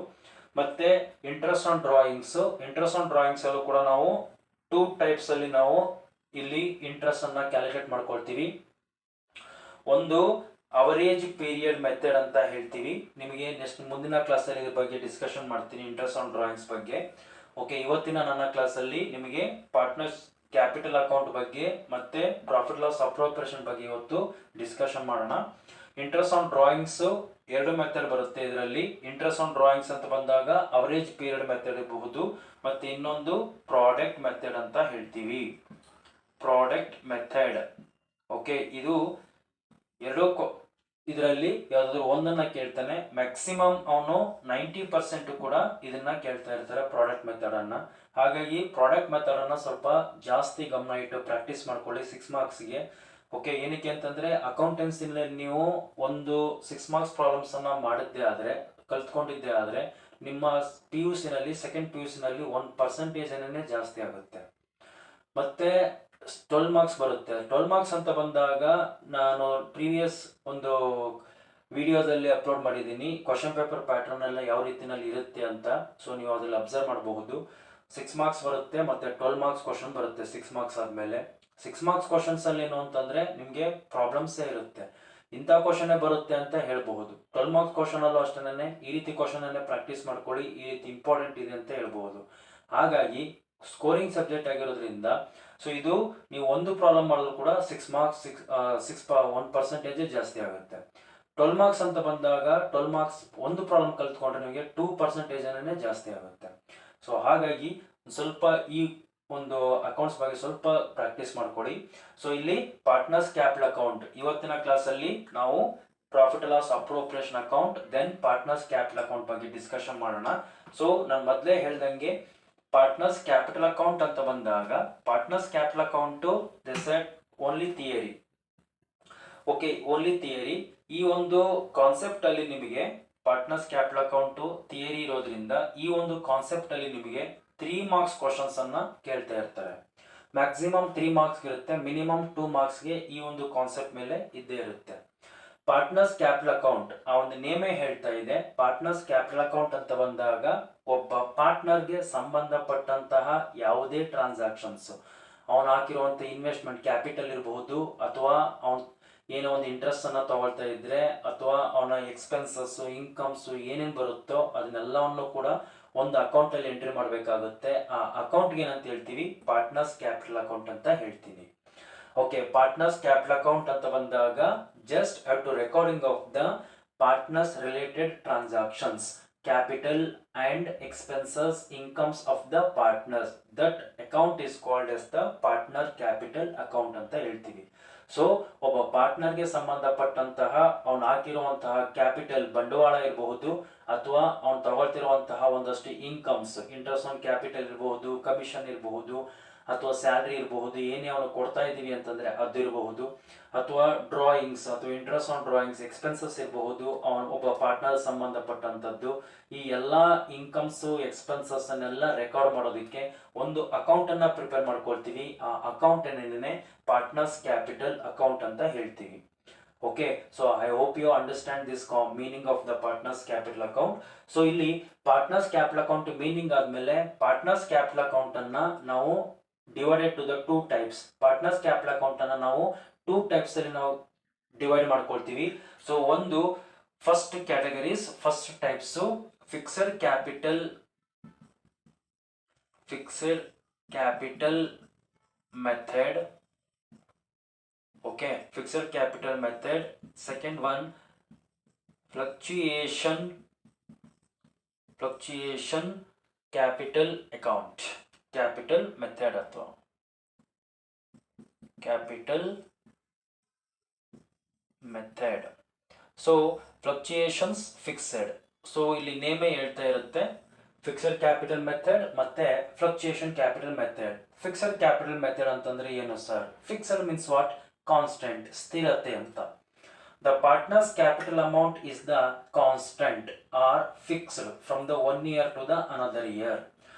ಮತ್ತೆ ಇಂಟ್ರೆಸ್ಟ್ ಆನ್ ಡ್ರಾಯಿಂಗ್ಸ್ ಅದು ಕೂಡ ನಾವು 2 ಟೈಪ್ಸ್ ಅಲ್ಲಿ ನಾವು ಇಲ್ಲಿ ಇಂಟ್ರೆಸ್ಟ್ ಅನ್ನ ಕ್ಯಾಲ್ಕುಲೇಟ್ ಮಾಡ್ಕೊಳ್ತೀವಿ. ಒಂದು ಅವರೇಜ್ ಪೀರಿಯಡ್ ಮೆಥಡ್ ಅಂತ ಹೇಳ್ತೀವಿ. ನಿಮಗೆ ನೆಕ್ಸ್ಟ್ ಮುಂದಿನ ಕ್ಲಾಸ್ ಅಲ್ಲಿ ಇದ್ರ ಬಗ್ಗೆ ಡಿಸ್ಕಷನ್ ಮಾಡ್ತೀನಿ, ಇಂಟ್ರೆಸ್ಟ್ ಆನ್ ಡ್ರಾಯಿಂಗ್ಸ್ ಬಗ್ಗೆ. ಓಕೆ, ಇವತ್ತಿನ ನನ್ನ ಕ್ಲಾಸ್ ಅಲ್ಲಿ ನಿಮಗೆ ಪಾರ್ಟ್ನರ್ಸ್ ಕ್ಯಾಪಿಟಲ್ ಅಕೌಂಟ್ ಬಗ್ಗೆ ಮತ್ತೆ ಪ್ರಾಫಿಟ್ ಲಾಸ್ ಅಪ್ರೋಪ್ರಿಯೇಷನ್ ಬಗ್ಗೆ ಇವತ್ತು ಡಿಸ್ಕಷನ್ ಮಾಡೋಣ. ಇಂಟ್ರೆಸ್ಟ್ ಆನ್ ಡ್ರಾಯಿಂಗ್ಸ್ 2 ಮೆಥಡ್ ಬರುತ್ತೆ ಇದರಲ್ಲಿ. ಇಂಟ್ರೆಸ್ಟ್ ಆನ್ ಡ್ರಾಯಿಂಗ್ಸ್ ಅಂತ ಬಂದಾಗ ಅವರೇಜ್ ಪೀರಿಯಡ್ ಮೆಥಡ್ ಇರಬಹುದು ಮತ್ತೆ ಇನ್ನೊಂದು ಪ್ರಾಡಕ್ಟ್ ಮೆಥಡ್ ಅಂತ ಹೇಳ್ತೀವಿ, ಪ್ರಾಡಕ್ಟ್ ಮೆಥಡ್. ಓಕೆ, ಇದು ಇದರಲ್ಲಿ ಯಾವ್ದಾದ್ರು ಒಂದನ್ನ ಕೇಳ್ತಾನೆ. ಮ್ಯಾಕ್ಸಿಮಮ್ ಅವನು 90% ಕೂಡ ಇದನ್ನ ಕೇಳ್ತಾ ಇರ್ತಾರೆ ಪ್ರಾಡಕ್ಟ್ ಮೆಥಡ್ ಅನ್ನ. ಹಾಗಾಗಿ ಪ್ರಾಡಕ್ಟ್ ಮೆಥಡ್ ಅನ್ನ ಸ್ವಲ್ಪ ಜಾಸ್ತಿ ಗಮನ ಇಟ್ಟು ಪ್ರಾಕ್ಟೀಸ್ ಮಾಡ್ಕೊಳ್ಳಿ 6 ಮಾರ್ಕ್ಸ್ಗೆ. ಓಕೆ, ಏನಕ್ಕೆ ಅಂತಂದ್ರೆ ಅಕೌಂಟೆನ್ಸಿನಲ್ಲಿ ನೀವು ಒಂದು 6 ಮಾರ್ಕ್ಸ್ ಪ್ರಾಬ್ಲಮ್ಸ್ ಅನ್ನ ಕಲ್ತ್ಕೊಂಡಿದ್ದೆ ಆದ್ರೆ ನಿಮ್ಮ PUC ನಲ್ಲಿ ಸೆಕೆಂಡ್ PUC ನಲ್ಲಿ 1% ಜಾಸ್ತಿ ಆಗುತ್ತೆ. ಮತ್ತೆ 12 ಮಾರ್ಕ್ಸ್ ಬರುತ್ತೆ. 12 ಮಾರ್ಕ್ಸ್ ಅಂತ ಬಂದಾಗ ನಾನು ಪ್ರೀವಿಯಸ್ ಒಂದು ವಿಡಿಯೋದಲ್ಲಿ ಅಪ್ಲೋಡ್ ಮಾಡಿದ್ದೀನಿ ಕ್ವಶನ್ ಪೇಪರ್ ಪ್ಯಾಟರ್ನ್ ಎಲ್ಲ ಯಾವ ರೀತಿನಲ್ಲಿ ಇರುತ್ತೆ ಅಂತ. ಸೊ ನೀವು ಅದ್ರಲ್ಲಿ ಅಬ್ಸರ್ವ್ ಮಾಡಬಹುದು. 6 ಮಾರ್ಕ್ಸ್ ಬರುತ್ತೆ ಮತ್ತೆ 12 ಮಾರ್ಕ್ಸ್ ಕ್ವಶನ್ ಬರುತ್ತೆ 6 ಮಾರ್ಕ್ಸ್ ಆದ್ಮೇಲೆ. 6 ಮಾರ್ಕ್ಸ್ ಕ್ವಶನ್ಸ್ ಅಲ್ಲಿ ಏನು ಅಂತಂದ್ರೆ ನಿಮ್ಗೆ ಪ್ರಾಬ್ಲಮ್ಸೇ ಇರುತ್ತೆ, ಇಂಥ ಕ್ವಶನ್ ಬರುತ್ತೆ ಅಂತ ಹೇಳ್ಬಹುದು. 12 ಮಾರ್ಕ್ಸ್ ಕ್ವಶನ್ ಅಲ್ಲೂ ಅಷ್ಟೇನೆ ಈ ರೀತಿ ಕ್ವಶನ್ ಅನ್ನ ಪ್ರಾಕ್ಟೀಸ್ ಮಾಡ್ಕೊಳ್ಳಿ, ಈ ರೀತಿ ಇಂಪಾರ್ಟೆಂಟ್ ಇದೆ ಅಂತ ಹೇಳ್ಬಹುದು. ಹಾಗಾಗಿ ಸ್ಕೋರಿಂಗ್ ಸಬ್ಜೆಕ್ಟ್ ಆಗಿರೋದ್ರಿಂದ ಸೊ ಇದು ನೀವು ಒಂದು ಪ್ರಾಬ್ಲಮ್ ಮಾಡಿದ್ರು ಕೂಡ 6 ಮಾರ್ಕ್ಸ್ 1% ಜಾಸ್ತಿ ಆಗುತ್ತೆ. 12 ಮಾರ್ಕ್ಸ್ ಅಂತ ಬಂದಾಗ 12 ಮಾರ್ಕ್ಸ್ ಒಂದು ಪ್ರಾಬ್ಲಮ್ ಕಲ್ತ್ಕೊಂಡ್ರೆ ನಿಮಗೆ 2% ಜಾಸ್ತಿ ಆಗುತ್ತೆ. ಸೊ ಹಾಗಾಗಿ ಸ್ವಲ್ಪ ಈ ಒಂದು ಅಕೌಂಟ್ಸ್ ಬಗ್ಗೆ ಸ್ವಲ್ಪ ಪ್ರಾಕ್ಟೀಸ್ ಮಾಡ್ಕೊಳ್ಳಿ. ಸೊ ಇಲ್ಲಿ ಪಾರ್ಟ್ನರ್ಸ್ ಕ್ಯಾಪಿಟಲ್ ಅಕೌಂಟ್ ಇವತ್ತಿನ ಕ್ಲಾಸ್ ಅಲ್ಲಿ ನಾವು profit loss appropriation account then partners capital account ಬಗ್ಗೆ ಡಿಸ್ಕಷನ್ ಮಾಡೋಣ. ಸೊ ನಾನು ಮೊದಲೇ ಹೇಳ್ದಂಗೆ ಪಾರ್ಟ್ನರ್ಸ್ ಕ್ಯಾಪಿಟಲ್ ಅಕೌಂಟ್ ಅಂತ ಬಂದಾಗ partners capital account this only theory. Okay, only theory. ಈ ಒಂದು ಕಾನ್ಸೆಪ್ಟ್ ಅಲ್ಲಿ ನಿಮಗೆ ಪಾರ್ಟ್ನರ್ಸ್ ಕ್ಯಾಪಿಟಲ್ ಅಕೌಂಟ್ ಥಿಯರಿ ಇರೋದ್ರಿಂದ ಈ ಒಂದು ಕಾನ್ಸೆಪ್ಟ್ ಅಲ್ಲಿ ನಿಮಗೆ 3 ಮಾರ್ಕ್ಸ್ ಕ್ವಶನ್ಸ್ ಅನ್ನ ಕೇಳ್ತಾ ಇರ್ತಾರೆ. ಮ್ಯಾಕ್ಸಿಮಮ್ 3 ಮಾರ್ಕ್ಸ್ ಇರುತ್ತೆ, ಮಿನಿಮಮ್ 2 ಮಾರ್ಕ್ಸ್ಗೆ ಈ ಒಂದು ಕಾನ್ಸೆಪ್ಟ್ ಮೇಲೆ ಇದ್ದೇ ಇರುತ್ತೆ. ಪಾರ್ಟ್ನರ್ಸ್ ಕ್ಯಾಪಿಟಲ್ ಅಕೌಂಟ್ ಆ ಒಂದು ನೇಮೇ ಹೇಳ್ತಾ ಇದೆ. ಪಾರ್ಟ್ನರ್ಸ್ ಕ್ಯಾಪಿಟಲ್ ಅಕೌಂಟ್ ಅಂತ ಬಂದಾಗ ಒಬ್ಬ ಪಾರ್ಟ್ನರ್ಗೆ ಸಂಬಂಧಪಟ್ಟಂತಹ ಯಾವುದೇ ಟ್ರಾನ್ಸಾಕ್ಷನ್ಸ್, ಅವನು ಹಾಕಿರುವಂತ ಇನ್ವೆಸ್ಟ್ಮೆಂಟ್ ಕ್ಯಾಪಿಟಲ್ ಇರಬಹುದು ಅಥವಾ ಅವನು ಏನೋ ಒಂದು ಇಂಟ್ರೆಸ್ಟ್ ಅನ್ನ ತಗೊಳ್ತಾ ಇದ್ರೆ ಅಥವಾ ಅವನ ಎಕ್ಸ್ಪೆನ್ಸಸ್ ಇನ್ಕಮ್ಸ್ ಏನೇನು ಬರುತ್ತೋ ಅದನ್ನೆಲ್ಲವನ್ನು ಕೂಡ ಒಂದು ಅಕೌಂಟ್ ಅಲ್ಲಿ ಎಂಟ್ರಿ ಮಾಡಬೇಕಾಗುತ್ತೆ. ಆ ಅಕೌಂಟ್ಗೆ ಏನಂತ ಹೇಳ್ತೀವಿ, ಪಾರ್ಟ್ನರ್ಸ್ ಕ್ಯಾಪಿಟಲ್ ಅಕೌಂಟ್ ಅಂತ ಹೇಳ್ತೀವಿ. ಓಕೆ, ಪಾರ್ಟ್ನರ್ಸ್ ಕ್ಯಾಪಿಟಲ್ ಅಕೌಂಟ್ ಅಂತ ಬಂದಾಗ just have to recording of the partners related transactions, capital and expenses, incomes of the partners. That account is called as the partner capital account ಅಂತ ಹೇಳ್ತೀವಿ. ಸೊ ಒಬ್ಬ ಪಾರ್ಟ್ನರ್ಗೆ ಸಂಬಂಧಪಟ್ಟಂತಹ ಅವನು ಹಾಕಿರುವಂತಹ ಕ್ಯಾಪಿಟಲ್ ಬಂಡವಾಳ ಇರಬಹುದು ಅಥವಾ ಅವನು ತಗೊಳ್ತಿರುವಂತಹ ಒಂದಷ್ಟು ಇನ್ಕಮ್ಸ್, ಇಂಟ್ರೆಸ್ಟ್ ಆನ್ ಕ್ಯಾಪಿಟಲ್ ಇರಬಹುದು, ಕಮಿಷನ್ ಇರಬಹುದು ಅಥವಾ ಸ್ಯಾಲ್ರಿ ಇರಬಹುದು, ಏನೇ ಅವನು ಕೊಡ್ತಾ ಇದ್ದೀವಿ ಅಂತಂದ್ರೆ ಅದು ಇರಬಹುದು, ಅಥವಾ ಡ್ರಾಯಿಂಗ್ಸ್ ಅಥವಾ ಇಂಟ್ರೆಸ್ಟ್ ಆನ್ ಡ್ರಾಯಿಂಗ್ಸ್ ಎಕ್ಸ್ಪೆನ್ಸಸ್ ಇರಬಹುದು, ಒಬ್ಬ ಪಾರ್ಟ್ನರ್ ಸಂಬಂಧಪಟ್ಟಂತದ್ದು. ಈ ಎಲ್ಲಾ ಇನ್ಕಮ್ಸ್ ಎಕ್ಸ್ಪೆನ್ಸಸ್ ಅನ್ನೆಲ್ಲ ರೆಕಾರ್ಡ್ ಮಾಡೋದಕ್ಕೆ ಒಂದು ಅಕೌಂಟ್ ಅನ್ನ ಪ್ರಿಪೇರ್ ಮಾಡ್ಕೊಳ್ತೀವಿ. ಆ ಅಕೌಂಟ್ ಏನೇನೆ ಪಾರ್ಟ್ನರ್ಸ್ ಕ್ಯಾಪಿಟಲ್ ಅಕೌಂಟ್ ಅಂತ ಹೇಳ್ತೀವಿ. Okay, so I hope you understand this meaning of the partners capital account. So ಇಲ್ಲಿ ಪಾರ್ಟ್ನರ್ಸ್ ಕ್ಯಾಪಿಟಲ್ ಅಕೌಂಟ್ ಮೀನಿಂಗ್ ಆದ್ಮೇಲೆ ಪಾರ್ಟ್ನರ್ಸ್ ಕ್ಯಾಪಿಟಲ್ ಅಕೌಂಟ್ ಅನ್ನ ನಾವು divided to the two types. Partners capital account ಅನ್ನ ನಾವು ಟೂ ಟೈಪ್ಸ್ ಅಲ್ಲಿ ನಾವು ಡಿವೈಡ್ ಮಾಡ್ಕೊಳ್ತೀವಿ. ಸೊ ಒಂದು first categories, first types fixed capital method. Okay, fixed capital method. Second one fluctuation capital account, capital method ಅಥವಾ capital method. So fluctuations fixed. So ಇಲ್ಲಿ ನೇಮೇ ಹೇಳ್ತಾ ಇರುತ್ತೆ, ಫಿಕ್ಸೆಡ್ ಕ್ಯಾಪಿಟಲ್ ಮೆಥಡ್ ಮತ್ತೆ fluctuation capital method. Fixed capital method ಅಂತಂದ್ರೆ ಏನು sir? Fixed means what? Constant, ಸ್ಥಿರತೆ ಅಂತ. The partner's capital amount is the constant or fixed from the one year to the another year.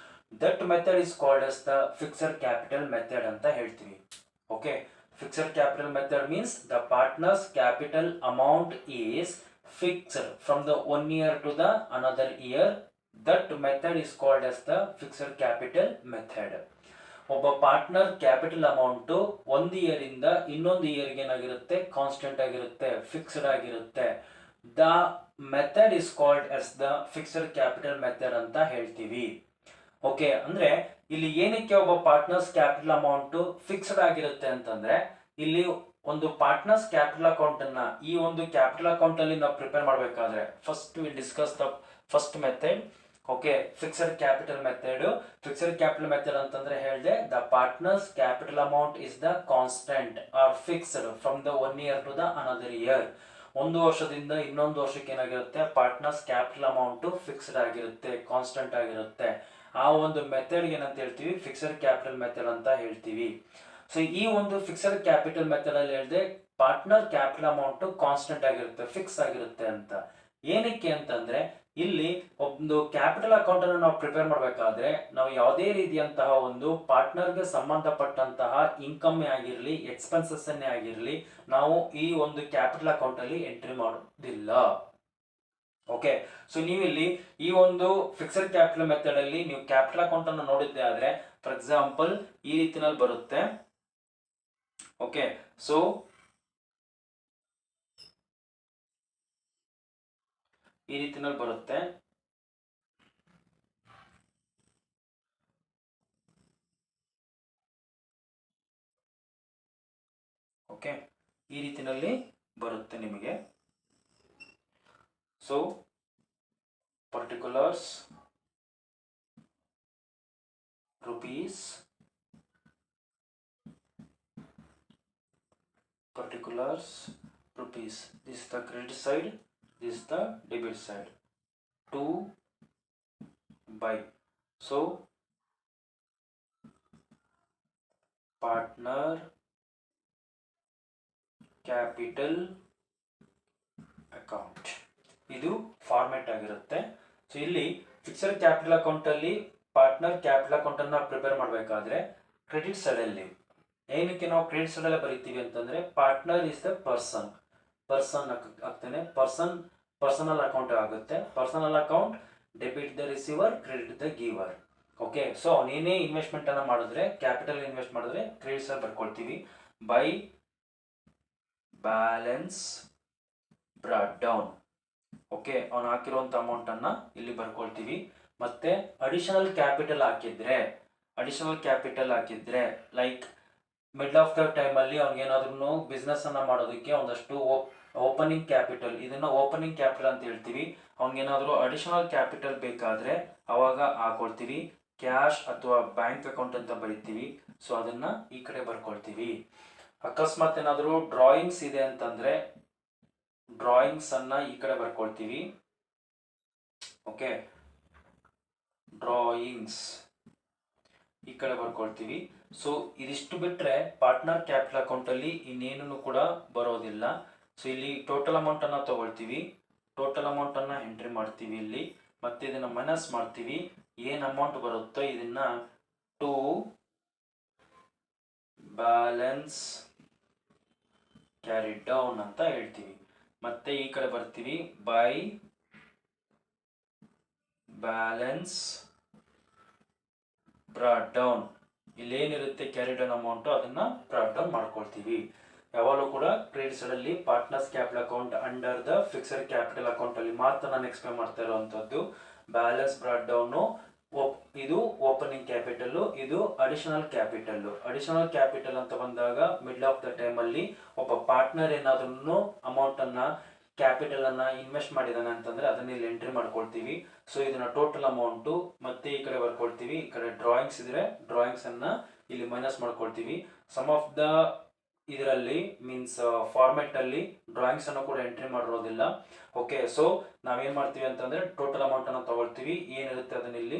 That method is called as the fixed capital method ಅಂತ ಹೇಳ್ತೀವಿ. Okay, fixed capital method means the partner's capital amount is fixed from the one year to the another year. That method is called as the fixed capital method. ಒಬ್ಬ ಪಾರ್ಟ್ನರ್ ಕ್ಯಾಪಿಟಲ್ ಅಮೌಂಟ್ ಒಂದು ಇಯರ್ ಇಂದ ಇನ್ನೊಂದು ಇಯರ್ಗೆ ಏನಾಗಿರುತ್ತೆ? ಕಾನ್ಸ್ಟೆಂಟ್ ಆಗಿರುತ್ತೆ, ಫಿಕ್ಸ್ಡ್ ಆಗಿರುತ್ತೆ. The method is called as the fixed capital method ಅಂತ ಹೇಳ್ತೀವಿ. ಓಕೆ, ಅಂದ್ರೆ ಇಲ್ಲಿ ಏನಕ್ಕೆ ಒಬ್ಬ ಪಾರ್ಟ್ನರ್ಸ್ ಕ್ಯಾಪಿಟಲ್ ಅಮೌಂಟ್ ಫಿಕ್ಸ್ಡ್ ಆಗಿರುತ್ತೆ ಅಂತಂದ್ರೆ, ಇಲ್ಲಿ ಒಂದು ಪಾರ್ಟ್ನರ್ಸ್ ಕ್ಯಾಪಿಟಲ್ ಅಕೌಂಟ್ ಅನ್ನ ಈ ಒಂದು ಕ್ಯಾಪಿಟಲ್ ಅಕೌಂಟ್ ಅಲ್ಲಿ ನಾವು ಪ್ರಿಪೇರ್ ಮಾಡಬೇಕಾದ್ರೆ first will discuss the first method. Okay, fixed capital method. Fixed capital method ಅಂತಂದ್ರೆ ಹೇಳಿದೆ, the partners capital amount is the constant or fixed from the one year to the another year. ಒಂದು ವರ್ಷದಿಂದ ಇನ್ನೊಂದು ವರ್ಷಕ್ಕೆ ಏನಾಗಿರುತ್ತೆ? ಪಾರ್ಟ್ನರ್ಸ್ ಕ್ಯಾಪಿಟಲ್ ಅಮೌಂಟ್ ಫಿಕ್ಸ್ಡ್ ಆಗಿರುತ್ತೆ, ಕಾನ್ಸ್ಟೆಂಟ್ ಆಗಿರುತ್ತೆ. ಆ ಒಂದು ಮೆಥಡ್ ಏನಂತ ಹೇಳ್ತೀವಿ? ಫಿಕ್ಸೆಡ್ ಕ್ಯಾಪಿಟಲ್ ಮೆಥಡ್ ಅಂತ ಹೇಳ್ತೀವಿ. ಸೊ ಈ ಒಂದು ಫಿಕ್ಸೆಡ್ ಕ್ಯಾಪಿಟಲ್ ಮೆಥಡ್ ಅಲ್ಲಿ ಹೇಳಿದೆ, ಪಾರ್ಟ್ನರ್ ಕ್ಯಾಪಿಟಲ್ ಅಮೌಂಟ್ ಕಾನ್ಸ್ಟೆಂಟ್ ಆಗಿರುತ್ತೆ, ಫಿಕ್ಸ್ ಆಗಿರುತ್ತೆ ಅಂತ. ಏನಕ್ಕೆ ಅಂತಂದ್ರೆ, ಇಲ್ಲಿ ಒಂದು ಕ್ಯಾಪಿಟಲ್ ಅಕೌಂಟ್ ಅನ್ನು ನಾವು ಪ್ರಿಪೇರ್ ಮಾಡಬೇಕಾದ್ರೆ ನಾವು ಯಾವುದೇ ರೀತಿಯಂತಹ ಒಂದು ಪಾರ್ಟ್ನರ್ಗೆ ಸಂಬಂಧಪಟ್ಟಂತಹ ಇನ್ಕಮ್ ಆಗಿರಲಿ, ಎಕ್ಸ್ಪೆನ್ಸಸ್ ಅನ್ನೇ ಆಗಿರಲಿ, ನಾವು ಈ ಒಂದು ಕ್ಯಾಪಿಟಲ್ ಅಕೌಂಟ್ ಅಲ್ಲಿ ಎಂಟ್ರಿ ಮಾಡೋದಿಲ್ಲ. ಓಕೆ, ಸೊ ನೀವು ಇಲ್ಲಿ ಈ ಒಂದು ಫಿಕ್ಸೆಡ್ ಕ್ಯಾಪಿಟಲ್ ಮೆಥಡ್ ಅಲ್ಲಿ ನೀವು ಕ್ಯಾಪಿಟಲ್ ಅಕೌಂಟ್ ಅನ್ನು ನೋಡಿದ್ದೆ ಆದ್ರೆ, ಫಾರ್ ಎಕ್ಸಾಂಪಲ್ ಈ ರೀತಿನಲ್ಲಿ ಬರುತ್ತೆ. ಓಕೆ, ಸೊ ಈ ರೀತಿನಲ್ಲಿ ಬರುತ್ತೆ. ಓಕೆ, ಈ ರೀತಿನಲ್ಲಿ ಬರುತ್ತೆ ನಿಮಗೆ. So particulars rupees, this is the credit side, this is the debit side. To buy. So partner capital account ಇದು ಫಾರ್ಮ್ಯಾಟ್ ಆಗಿರುತ್ತೆ. ಸೊ ಇಲ್ಲಿ ಫಿಕ್ಸೆಡ್ ಕ್ಯಾಪಿಟಲ್ ಅಕೌಂಟ್ ಅಲ್ಲಿ ಪಾರ್ಟ್ನರ್ ಕ್ಯಾಪಿಟಲ್ ಅಕೌಂಟ್ ಅನ್ನ ಪ್ರಿಪೇರ್ ಮಾಡಬೇಕಾದ್ರೆ ಕ್ರೆಡಿಟ್ ಸೈಡ್ ಅಲ್ಲಿ ಏನಕ್ಕೆ ನಾವು ಕ್ರೆಡಿಟ್ ಸೈಡ್ ಅಲ್ಲಿ ಬರೀತೀವಿ ಅಂತಂದ್ರೆ, ಪಾರ್ಟ್ನರ್ ಇಸ್ ದ ಪರ್ಸನ್ ಆಗ್ತಾನೆ, ಪರ್ಸನಲ್ ಅಕೌಂಟ್ ಆಗುತ್ತೆ. Personal account debit the receiver, credit the giver. Okay, so ಅವನೇನೇ ಇನ್ವೆಸ್ಟ್ಮೆಂಟ್ ಅನ್ನ ಮಾಡಿದ್ರೆ, ಕ್ಯಾಪಿಟಲ್ ಇನ್ವೆಸ್ಟ್ ಮಾಡಿದ್ರೆ ಕ್ರೆಡಿಟ್ ಸೈಡ್ ಬರ್ಕೊಳ್ತೀವಿ. By balance brought down. Okay, ಅವ್ನು ಹಾಕಿರುವಂಥ ಅಮೌಂಟನ್ನು ಇಲ್ಲಿ ಬರ್ಕೊಳ್ತೀವಿ. ಮತ್ತೆ ಅಡಿಷನಲ್ ಕ್ಯಾಪಿಟಲ್ ಹಾಕಿದ್ರೆ ಲೈಕ್ ಮಿಡ್ಲ್ ಆಫ್ ದ ಟೈಮಲ್ಲಿ ಅವ್ನಿಗೇನಾದ್ರೂ ಬಿಸ್ನೆಸ್ಸನ್ನು ಮಾಡೋದಕ್ಕೆ ಒಂದಷ್ಟು ಓಪನಿಂಗ್ ಕ್ಯಾಪಿಟಲ್, ಇದನ್ನು ಓಪನಿಂಗ್ ಕ್ಯಾಪಿಟಲ್ ಅಂತ ಹೇಳ್ತೀವಿ. ಅವ್ನಿಗೇನಾದರೂ ಅಡಿಷನಲ್ ಕ್ಯಾಪಿಟಲ್ ಬೇಕಾದರೆ ಅವಾಗ ಹಾಕೊಳ್ತೀವಿ. ಕ್ಯಾಶ್ ಅಥವಾ ಬ್ಯಾಂಕ್ ಅಕೌಂಟ್ ಅಂತ ಬರೀತೀವಿ. ಸೊ ಅದನ್ನು ಈ ಕಡೆ ಬರ್ಕೊಳ್ತೀವಿ. ಅಕಸ್ಮಾತ್ ಏನಾದರೂ ಡ್ರಾಯಿಂಗ್ಸ್ ಇದೆ ಅಂತಂದರೆ ಡ್ರಾಯಿಂಗ್ಸನ್ನು ಈ ಕಡೆ ಬರ್ಕೊಳ್ತೀವಿ. ಓಕೆ, ಡ್ರಾಯಿಂಗ್ಸ್ ಈ ಕಡೆ ಬರ್ಕೊಳ್ತೀವಿ. ಸೊ ಇದಿಷ್ಟು ಬಿಟ್ಟರೆ ಪಾರ್ಟ್ನರ್ ಕ್ಯಾಪಿಟಲ್ ಅಕೌಂಟಲ್ಲಿ ಇನ್ನೇನು ಕೂಡ ಬರೋದಿಲ್ಲ. ಸೊ ಇಲ್ಲಿ ಟೋಟಲ್ ಅಮೌಂಟನ್ನು ತಗೊಳ್ತೀವಿ. ಟೋಟಲ್ ಅಮೌಂಟನ್ನು ಎಂಟ್ರಿ ಮಾಡ್ತೀವಿ ಇಲ್ಲಿ. ಮತ್ತೆ ಇದನ್ನು ಮೈನಸ್ ಮಾಡ್ತೀವಿ. ಏನು ಅಮೌಂಟ್ ಬರುತ್ತೋ ಇದನ್ನು ಟು ಬ್ಯಾಲೆನ್ಸ್ ಕ್ಯಾರಿ ಡೌನ್ ಅಂತ ಹೇಳ್ತೀವಿ. ಮತ್ತೆ ಈ ಕಡೆ ಬರ್ತೀವಿ. By balance brought down. ಇಲ್ಲೇನಿರುತ್ತೆ ಕ್ಯಾರಿ ಡೌನ್ ಅಮೌಂಟು ಅದನ್ನು ಬ್ರಾಟ್ ಡೌನ್ ಮಾಡ್ಕೊಳ್ತೀವಿ. ಯಾವಾಗಲೂ ಕೂಡ ಕ್ರೆಡಿಟ್ ಸೈಡಲ್ಲಿ partners capital account under the fixed capital ಅಕೌಂಟಲ್ಲಿ ಮಾತ್ರ ನಾನು ಎಕ್ಸ್ಪ್ಲೇನ್ ಮಾಡ್ತಾ ಇರುವಂಥದ್ದು. ಬ್ಯಾಲೆನ್ಸ್ ಬ್ರಾಟ್ ಡೌನು ಇದು ಓಪನಿಂಗ್ ಕ್ಯಾಪಿಟಲ್ಲು, ಇದು ಅಡಿಷನಲ್ ಕ್ಯಾಪಿಟಲ್ ಅಂತ ಬಂದಾಗ ಮಿಡ್ಲ್ ಆಫ್ ದ ಟೈಮಲ್ಲಿ ಒಬ್ಬ ಪಾರ್ಟ್ನರ್ ಏನಾದ್ರೂ ಅಮೌಂಟನ್ನು ಕ್ಯಾಪಿಟಲನ್ನು ಇನ್ವೆಸ್ಟ್ ಮಾಡಿದಾನೆ ಅಂತಂದರೆ ಅದನ್ನ ಇಲ್ಲಿ ಎಂಟ್ರಿ ಮಾಡ್ಕೊಳ್ತೀವಿ. ಸೊ ಇದನ್ನ ಟೋಟಲ್ ಅಮೌಂಟು ಮತ್ತೆ ಈ ಕಡೆ ಬರ್ಕೊಳ್ತೀವಿ. ಈ ಕಡೆ ಡ್ರಾಯಿಂಗ್ಸ್ ಇದ್ರೆ ಡ್ರಾಯಿಂಗ್ಸನ್ನು ಇಲ್ಲಿ ಮೈನಸ್ ಮಾಡ್ಕೊಳ್ತೀವಿ. ಸಮ್ ಆಫ್ ದ ಇದರಲ್ಲಿ ಮೀನ್ಸ್ ಫಾರ್ಮೆಟಲ್ಲಿ ಡ್ರಾಯಿಂಗ್ಸನ್ನು ಕೂಡ ಎಂಟ್ರಿ ಮಾಡಿರೋದಿಲ್ಲ. ಓಕೆ, ಸೊ ನಾವೇನು ಮಾಡ್ತೀವಿ ಅಂತಂದರೆ ಟೋಟಲ್ ಅಮೌಂಟನ್ನು ತಗೊಳ್ತೀವಿ. ಏನಿರುತ್ತೆ ಅದನ್ನ ಇಲ್ಲಿ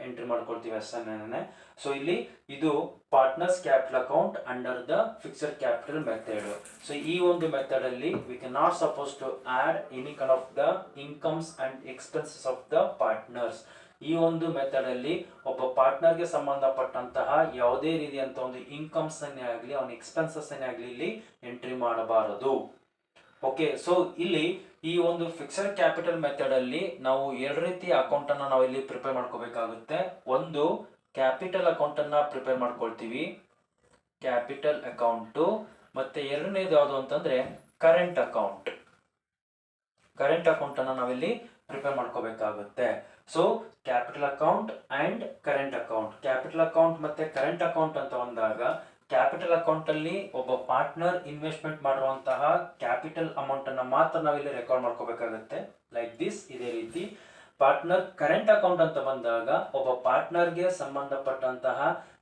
ಎಂಟ್ರಿ ಮಾಡ್ಕೊಳ್ತೀವಿ ಅಷ್ಟೇ. ಸೊ ಇಲ್ಲಿ ಇದು partners capital account under the fixed capital method. So ಈ ಒಂದು ಮೆಥಡಲ್ಲಿ we can not suppose to add any kind of the incomes and expenses of the partners. ಈ ಒಂದು ಮೆಥಡಲ್ಲಿ ಒಬ್ಬ ಪಾರ್ಟ್ನರ್ಗೆ ಸಂಬಂಧಪಟ್ಟಂತಹ ಯಾವುದೇ ರೀತಿಯಂಥ ಒಂದು ಇನ್ಕಮ್ಸ್ ಅನ್ನೇ ಆಗಲಿ ಅವನ ಎಕ್ಸ್ಪೆನ್ಸಸ್ ಅನ್ನೇ ಆಗಲಿ ಇಲ್ಲಿ ಎಂಟ್ರಿ ಮಾಡಬಾರದು. ಓಕೆ, ಸೊ ಇಲ್ಲಿ ಈ ಒಂದು ಫಿಕ್ಸೆಡ್ ಕ್ಯಾಪಿಟಲ್ ಮೆಥಡಲ್ಲಿ ನಾವು ಎರಡು ರೀತಿಯ ಅಕೌಂಟನ್ನು ನಾವು ಇಲ್ಲಿ ಪ್ರಿಪೇರ್ ಮಾಡ್ಕೋಬೇಕಾಗುತ್ತೆ. ಒಂದು ಕ್ಯಾಪಿಟಲ್ ಅಕೌಂಟನ್ನು ಪ್ರಿಪೇರ್ ಮಾಡ್ಕೊಳ್ತೀವಿ, ಕ್ಯಾಪಿಟಲ್ ಅಕೌಂಟು. ಮತ್ತೆ ಎರಡನೇದು ಯಾವುದು ಅಂತಂದರೆ ಕರೆಂಟ್ ಅಕೌಂಟನ್ನು ನಾವಿಲ್ಲಿ ಪ್ರಿಪೇರ್ ಮಾಡ್ಕೋಬೇಕಾಗುತ್ತೆ. So capital account and current account. Capital account ಮತ್ತು ಕರೆಂಟ್ ಅಕೌಂಟ್ ಅಂತ ಬಂದಾಗ ಕ್ಯಾಪಿಟಲ್ ಅಕೌಂಟಲ್ಲಿ ಒಬ್ಬ ಪಾರ್ಟ್ನರ್ ಇನ್ವೆಸ್ಟ್ಮೆಂಟ್ ಮಾಡುವಂತಹ ಕ್ಯಾಪಿಟಲ್ ಅಮೌಂಟನ್ನು ಮಾತ್ರ ನಾವಿಲ್ಲಿ ರೆಕಾರ್ಡ್ ಮಾಡ್ಕೋಬೇಕಾಗುತ್ತೆ ಲೈಕ್ ದಿಸ್. ಇದೇ ರೀತಿ ಪಾರ್ಟ್ನರ್ ಕರೆಂಟ್ ಅಕೌಂಟ್ ಅಂತ ಬಂದಾಗ ಒಬ್ಬ ಪಾರ್ಟ್ನರ್ಗೆ ಸಂಬಂಧಪಟ್ಟಂತಹ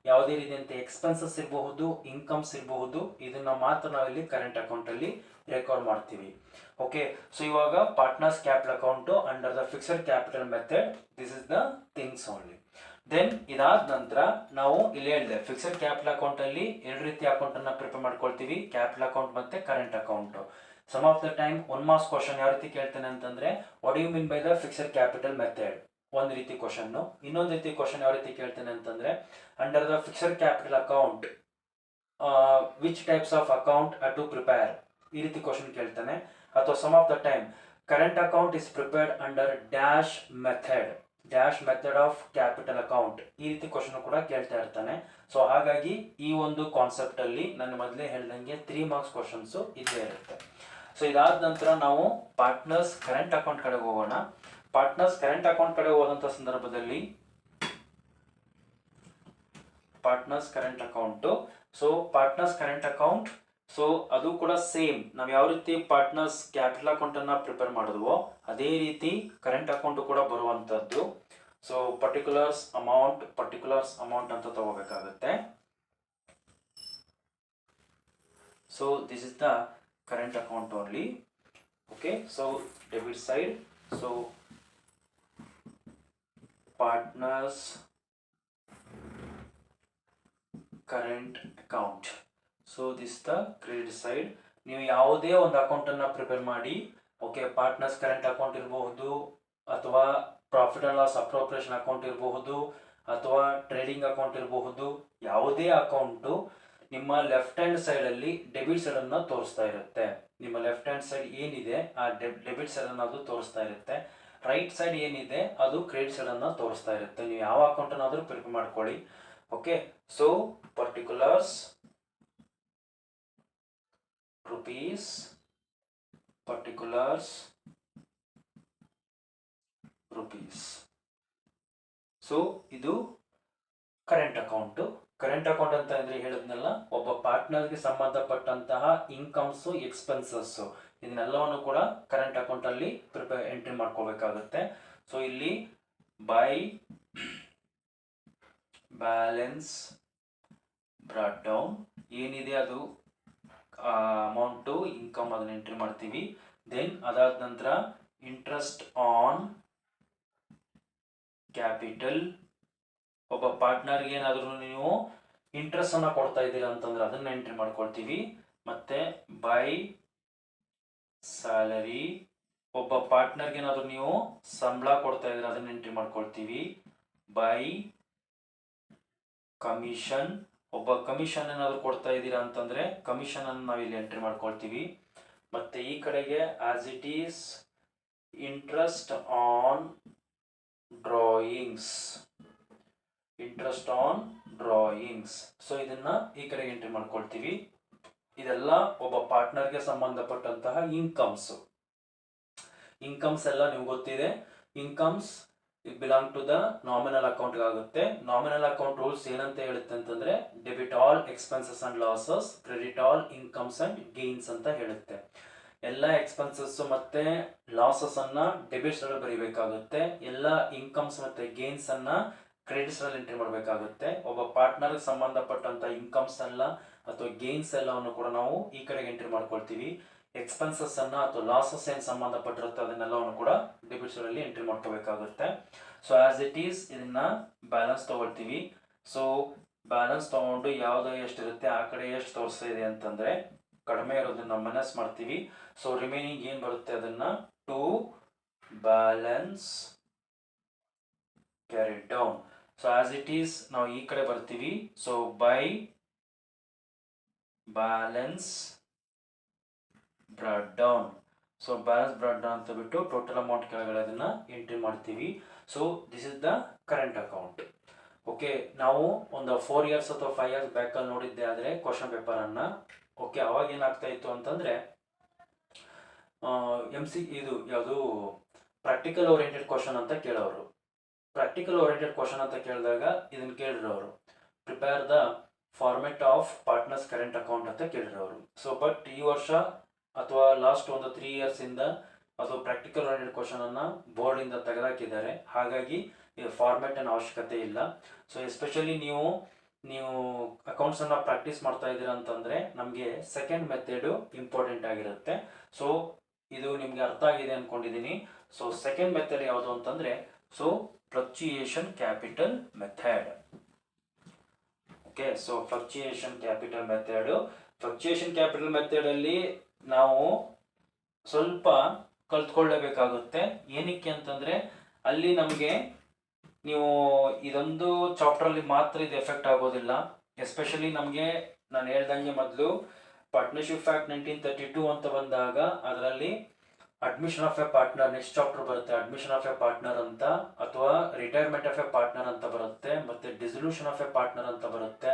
ಯಾವುದೇ ರೀತಿಯಂತೆ ಎಕ್ಸ್ಪೆನ್ಸಸ್ ಇರಬಹುದು, ಇನ್ಕಮ್ಸ್ ಇರಬಹುದು, ಇದನ್ನ ಮಾತ್ರ ನಾವಿಲ್ಲಿ ಕರೆಂಟ್ ಅಕೌಂಟಲ್ಲಿ ರೆಕಾರ್ಡ್ ಮಾಡ್ತೀವಿ. ಓಕೆ, ಸೊ ಇವಾಗ partners capital account under the fixed capital method, this is the things only. Then ಇದಾದ ನಂತರ ನಾವು ಇಲ್ಲಿ ಹೇಳಿದೆ ಫಿಕ್ಸೆಡ್ ಕ್ಯಾಪಿಟಲ್ ಅಕೌಂಟಲ್ಲಿ ಎರಡು ರೀತಿಯ ಅಕೌಂಟನ್ನು ಪ್ರಿಪೇರ್ ಮಾಡ್ಕೊಳ್ತೀವಿ, ಕ್ಯಾಪಿಟಲ್ ಅಕೌಂಟ್ ಮತ್ತು current account. Some of the time 1 marks question ಯಾವ ರೀತಿ ಕೇಳ್ತಾನೆ ಅಂತಂದರೆ what you mean by the fixed capital method, ಒಂದು ರೀತಿ ಕ್ವಶನ್ನು. ಇನ್ನೊಂದು ರೀತಿ ಕ್ವಶನ್ ಯಾವ ರೀತಿ ಕೇಳ್ತಾನೆ ಅಂತಂದರೆ under the fixed capital account which types of account to prepare, ಈ ರೀತಿ ಕ್ವಶನ್ ಕೇಳ್ತಾನೆ. ಅಥವಾ some of the time current account is prepared under dash method of capital account, ಈ ರೀತಿ ಕ್ವಶನ್ ಕೂಡ ಕೇಳ್ತಾ ಇರ್ತಾನೆ. ಸೊ ಹಾಗಾಗಿ ಈ ಒಂದು ಕಾನ್ಸೆಪ್ಟ್ ಅಲ್ಲಿ ನಾನು ಮೊದಲೇ ಹೇಳ್ದಂಗೆ 3 ಮಾರ್ಕ್ಸ್ ಕ್ವಶನ್ಸ್ ಇದ್ದೇ ಇರುತ್ತೆ. ಸೊ ಇದಾದ ನಂತರ ನಾವು ಪಾರ್ಟ್ನರ್ಸ್ ಕರೆಂಟ್ ಅಕೌಂಟ್ ಕಡೆ ಹೋಗೋಣ. ಪಾರ್ಟ್ನರ್ಸ್ ಕರೆಂಟ್ ಅಕೌಂಟ್ ಕಡೆ ಹೋದಂಥ ಸಂದರ್ಭದಲ್ಲಿ partners current account, so partners current account, so ಅದು ಕೂಡ ಸೇಮ್ ನಾವು ಯಾವ ರೀತಿ ಪಾರ್ಟ್ನರ್ಸ್ ಕ್ಯಾಪಿಟಲ್ ಅಕೌಂಟನ್ನು ಪ್ರಿಪೇರ್ ಮಾಡಿದ್ವೋ ಅದೇ ರೀತಿ ಕರೆಂಟ್ ಅಕೌಂಟು ಕೂಡ ಬರುವಂಥದ್ದು. ಸೊ ಪರ್ಟಿಕ್ಯುಲರ್ಸ್ ಅಮೌಂಟ್ ಅಂತ ತಗೋಬೇಕಾಗುತ್ತೆ. So this is the current account only. Okay, so debit side, so partners current account. So this the credit side. ನೀವು ಯಾವುದೇ ಒಂದು ಅಕೌಂಟನ್ನು ಪ್ರಿಪೇರ್ ಮಾಡಿ, ಓಕೆ, ಪಾರ್ಟ್ನರ್ಸ್ ಕರೆಂಟ್ ಅಕೌಂಟ್ ಇರಬಹುದು, ಅಥವಾ profit and loss appropriation account ಇರಬಹುದು, ಅಥವಾ ಟ್ರೇಡಿಂಗ್ ಅಕೌಂಟ್ ಇರಬಹುದು, ಯಾವುದೇ ಅಕೌಂಟು ನಿಮ್ಮ ಲೆಫ್ಟ್ ಹ್ಯಾಂಡ್ ಸೈಡಲ್ಲಿ ಡೆಬಿಟ್ ಸೈಡನ್ನು ತೋರಿಸ್ತಾ ಇರುತ್ತೆ. ನಿಮ್ಮ ಲೆಫ್ಟ್ ಹ್ಯಾಂಡ್ ಸೈಡ್ ಏನಿದೆ ಆ ಡೆಬಿಟ್ ಸೈಡನ್ನು ಅದು ತೋರಿಸ್ತಾ ಇರುತ್ತೆ. ರೈಟ್ ಸೈಡ್ ಏನಿದೆ ಅದು ಕ್ರೆಡಿಟ್ ಸೈಡನ್ನು ತೋರಿಸ್ತಾ ಇರುತ್ತೆ. ನೀವು ಯಾವ ಅಕೌಂಟನ್ನಾದರೂ ಪ್ರಿಪೇರ್ ಮಾಡ್ಕೊಳ್ಳಿ. Okay, so particulars rupees, particulars rupees. So ಇದು ಕರೆಂಟ್ ಅಕೌಂಟ್. ಕರೆಂಟ್ ಅಕೌಂಟ್ ಅಂತ ಅಂದ್ರೆ ಹೇಳಿದ್ನಲ್ಲ, ಒಬ್ಬ ಪಾರ್ಟ್ನರ್ಗೆ ಸಂಬಂಧಪಟ್ಟಂತಹ ಇನ್ಕಮ್ಸ್, ಎಕ್ಸ್ಪೆನ್ಸಸ್ ಇದನ್ನೆಲ್ಲವನ್ನು ಕೂಡ ಕರೆಂಟ್ ಅಕೌಂಟ್ ಅಲ್ಲಿ ಎಂಟ್ರಿ ಮಾಡ್ಕೋಬೇಕಾಗುತ್ತೆ. ಸೊ ಇಲ್ಲಿ ಬೈ ಬ್ಯಾಲೆನ್ಸ್ ಬ್ರಾಟ್ ಡೌನ್ ಏನಿದೆ ಅದು ಅಮೌಂಟು ಇನ್ಕಮ್ ಅದನ್ನ ಎಂಟ್ರಿ ಮಾಡ್ತೀವಿ. ದೆನ್ ಅದಾದ ನಂತರ ಇಂಟ್ರೆಸ್ಟ್ ಆನ್ ಕ್ಯಾಪಿಟಲ್, ಒಬ್ಬ ಪಾರ್ಟ್ನರ್ಗೆ ಏನಾದರೂ ನೀವು ಇಂಟ್ರೆಸ್ಟ್ ಅನ್ನ ಕೊಡ್ತಾ ಇದ್ದೀರಾ ಅಂತಂದ್ರೆ ಅದನ್ನ ಎಂಟ್ರಿ ಮಾಡ್ಕೊಳ್ತೀವಿ. ಮತ್ತೆ ಬೈ ಸ್ಯಾಲರಿ, ಒಬ್ಬ ಪಾರ್ಟ್ನರ್ಗೆ ಏನಾದರೂ ನೀವು ಸಂಬಳ ಕೊಡ್ತಾ ಇದ್ದೀರಾ ಅದನ್ನ ಎಂಟ್ರಿ ಮಾಡ್ಕೊಳ್ತೀವಿ. ಬೈ ಕಮಿಷನ್, ಒಬ್ಬ ಕಮಿಷನ್ ಏನಾದರೂ ಕೊಡ್ತಾ ಇದ್ದೀರಾ ಅಂತಂದ್ರೆ ಕಮಿಷನ್ ಅನ್ನು ನಾವಿಲ್ಲಿ ಎಂಟ್ರಿ ಮಾಡ್ಕೊಳ್ತೀವಿ. ಮತ್ತೆ ಈ ಕಡೆಗೆ as it is interest on drawings, interest on drawings. So ಇದನ್ನ ಈ ಕಡೆಗೆ ಎಂಟ್ರಿ ಮಾಡ್ಕೊಳ್ತೀವಿ. ಇದೆಲ್ಲ ಒಬ್ಬ ಪಾರ್ಟ್ನರ್ಗೆ ಸಂಬಂಧಪಟ್ಟಂತಹ ಇನ್ಕಮ್ಸ್ ಎಲ್ಲ ನಿಮ್ಗೆ ಗೊತ್ತಿದೆ. Incomes belong to the nominal account ಆಗುತ್ತೆ. ನಾಮಿನಲ್ ಅಕೌಂಟ್ ರೂಲ್ಸ್ ಏನಂತ ಹೇಳುತ್ತೆ ಅಂತಂದ್ರೆ debit all expenses and losses, credit all incomes and gains ಅಂತ ಹೇಳುತ್ತೆ. ಎಲ್ಲ ಎಕ್ಸ್ಪೆನ್ಸಸ್ ಮತ್ತೆ ಲಾಸಸ್ ಅನ್ನ ಡೆಬಿಟ್ಸ್ ಅಲ್ಲಿ ಬರೀಬೇಕಾಗುತ್ತೆ. ಎಲ್ಲ ಇನ್ಕಮ್ಸ್ ಮತ್ತೆ ಗೇನ್ಸ್ ಅನ್ನ ಕ್ರೆಡಿಟ್ಸ್ ಅಲ್ಲಿ ಎಂಟ್ರಿ ಮಾಡಬೇಕಾಗುತ್ತೆ. ಒಬ್ಬ ಪಾರ್ಟ್ನರ್ ಸಂಬಂಧಪಟ್ಟಂತ ಇನ್ಕಮ್ಸ್ ಎಲ್ಲ ಅಥವಾ ಗೇನ್ಸ್ ಎಲ್ಲವನ್ನು ಕೂಡ ನಾವು ಈ ಕಡೆಗೆ ಎಂಟ್ರಿ ಮಾಡ್ಕೊಳ್ತೀವಿ. ಎಕ್ಸ್ಪೆನ್ಸಸ್ ಅನ್ನ ಅಥವಾ ಲಾಸಸ್ ಏನ್ ಸಂಬಂಧಪಟ್ಟಿರುತ್ತೆ ಅದನ್ನೆಲ್ಲವನ್ನು ಕೂಡ ಡೆಬಿಟ್ಸ್ ಅಲ್ಲಿ ಎಂಟ್ರಿ ಮಾಡ್ಕೋಬೇಕಾಗುತ್ತೆ. ಸೊ ಆಸ್ ಇಟ್ ಈಸ್ ಇದನ್ನ ಬ್ಯಾಲೆನ್ಸ್ ತಗೊಳ್ತೀವಿ. ಸೊ ಬ್ಯಾಲೆನ್ಸ್ ತಗೊಂಡು ಯಾವ್ದು ಎಷ್ಟಿರುತ್ತೆ ಆ ಕಡೆ ಎಷ್ಟು ತೋರಿಸ್ತಾ ಇದೆ ಅಂತಂದ್ರೆ ಕಡಿಮೆ ಇರೋದನ್ನ ಮೈನಸ್ ಮಾಡ್ತೀವಿ. ಸೊ ರಿಮೈನಿಂಗ್ ಏನ್ ಬರುತ್ತೆ ಅದನ್ನ to balance carry down. So as it is ನಾವು ಈ ಕಡೆ ಬರ್ತೀವಿ. So by balance brought down. So balance brought down ಅಂತ ಬಿಟ್ಟು ಟೋಟಲ್ ಅಮೌಂಟ್ ಕೆಳಗಡೆ ಅದನ್ನ ಎಂಟ್ರಿ ಮಾಡ್ತೀವಿ. So this is the current account. Okay, ನಾವು ಒಂದು 4 years ಅಥವಾ 5 years ಬ್ಯಾಕ್ ಅಲ್ಲಿ ನೋಡಿದ್ದೆ ಆದ್ರೆ ಕ್ವಶನ್ ಪೇಪರ್ ಅನ್ನ, ಓಕೆ, ಅವಾಗ ಏನಾಗ್ತಾ ಇತ್ತು ಅಂತಂದ್ರೆ ಇದು ಯಾವುದು ಪ್ರಾಕ್ಟಿಕಲ್ ಓರಿಯೆಂಟೆಡ್ ಕ್ವಶನ್ ಅಂತ ಕೇಳೋರು. ಪ್ರಾಕ್ಟಿಕಲ್ ಓರಿಯೆಂಟೆಡ್ ಕ್ವಶನ್ ಅಂತ ಕೇಳಿದಾಗ ಇದನ್ನ ಕೇಳಿರೋರು prepare the format of partners current account ಅಂತ ಕೇಳಿರೋರು. ಸೊ ಬಟ್ ಈ ವರ್ಷ ಅಥವಾ ಲಾಸ್ಟ್ ಒಂದು 3 years ಇಂದ ಅದು ಪ್ರಾಕ್ಟಿಕಲ್ ಓರಿಯೆಂಟೆಡ್ ಕ್ವಶನ್ ಅನ್ನ ಬೋರ್ಡ್ ಇಂದ ತೆಗೆದಾಕಿದ್ದಾರೆ. ಹಾಗಾಗಿ ಇದು ಫಾರ್ಮೆಟ್ ಅನ್ನ ಅವಶ್ಯಕತೆ ಇಲ್ಲ. ಸೊ ಎಸ್ಪೆಷಲಿ ನೀವು ಅಕೌಂಟ್ಸ್ ಅನ್ನ ಪ್ರಾಕ್ಟೀಸ್ ಮಾಡ್ತಾ ಇದ್ದೀರಾ ಅಂತಂದ್ರೆ ನಮಗೆ ಸೆಕೆಂಡ್ ಮೆಥಡ್ ಇಂಪಾರ್ಟೆಂಟ್ ಆಗಿರುತ್ತೆ. ಸೊ ಇದು ನಿಮ್ಗೆ ಅರ್ಥ ಆಗಿದೆ ಅನ್ಕೊಂಡಿದೀನಿ. ಸೊ ಸೆಕೆಂಡ್ ಮೆಥಡ್ ಯಾವುದು ಅಂತಂದ್ರೆ so fluctuation capital method. Okay, so fluctuation capital method ಅಲ್ಲಿ ನಾವು ಸ್ವಲ್ಪ ಕಲ್ತ್ಕೊಳ್ಳೇಬೇಕಾಗುತ್ತೆ. ಏನಕ್ಕೆ ಅಂತಂದ್ರೆ ಅಲ್ಲಿ ನಮಗೆ ನೀವು ಇದೊಂದು ಚಾಪ್ಟರ್ ಅಲ್ಲಿ ಮಾತ್ರ ಇದು ಎಫೆಕ್ಟ್ ಆಗೋದಿಲ್ಲ. ಎಸ್ಪೆಷಲಿ ನಮಗೆ ನಾನು ಹೇಳ್ದಂಗೆ ಮೊದಲು ಪಾರ್ಟ್ನರ್ಶಿಪ್ ಆಕ್ಟ್ 1932 ಅಂತ ಬಂದಾಗ ಅದರಲ್ಲಿ admission of a partner next chapter ಬರುತ್ತೆ. ಅಡ್ಮಿಷನ್ ಆಫ್ ಎ ಪಾರ್ಟ್ನರ್ ಅಂತ ಅಥವಾ ರಿಟೈರ್ಮೆಂಟ್ ಆಫ್ ಎ ಪಾರ್ಟ್ನರ್ ಅಂತ ಬರುತ್ತೆ. ಮತ್ತೆ ಡಿಸಲ್ಯೂಷನ್ ಆಫ್ ಎ ಪಾರ್ಟ್ನರ್ ಅಂತ ಬರುತ್ತೆ.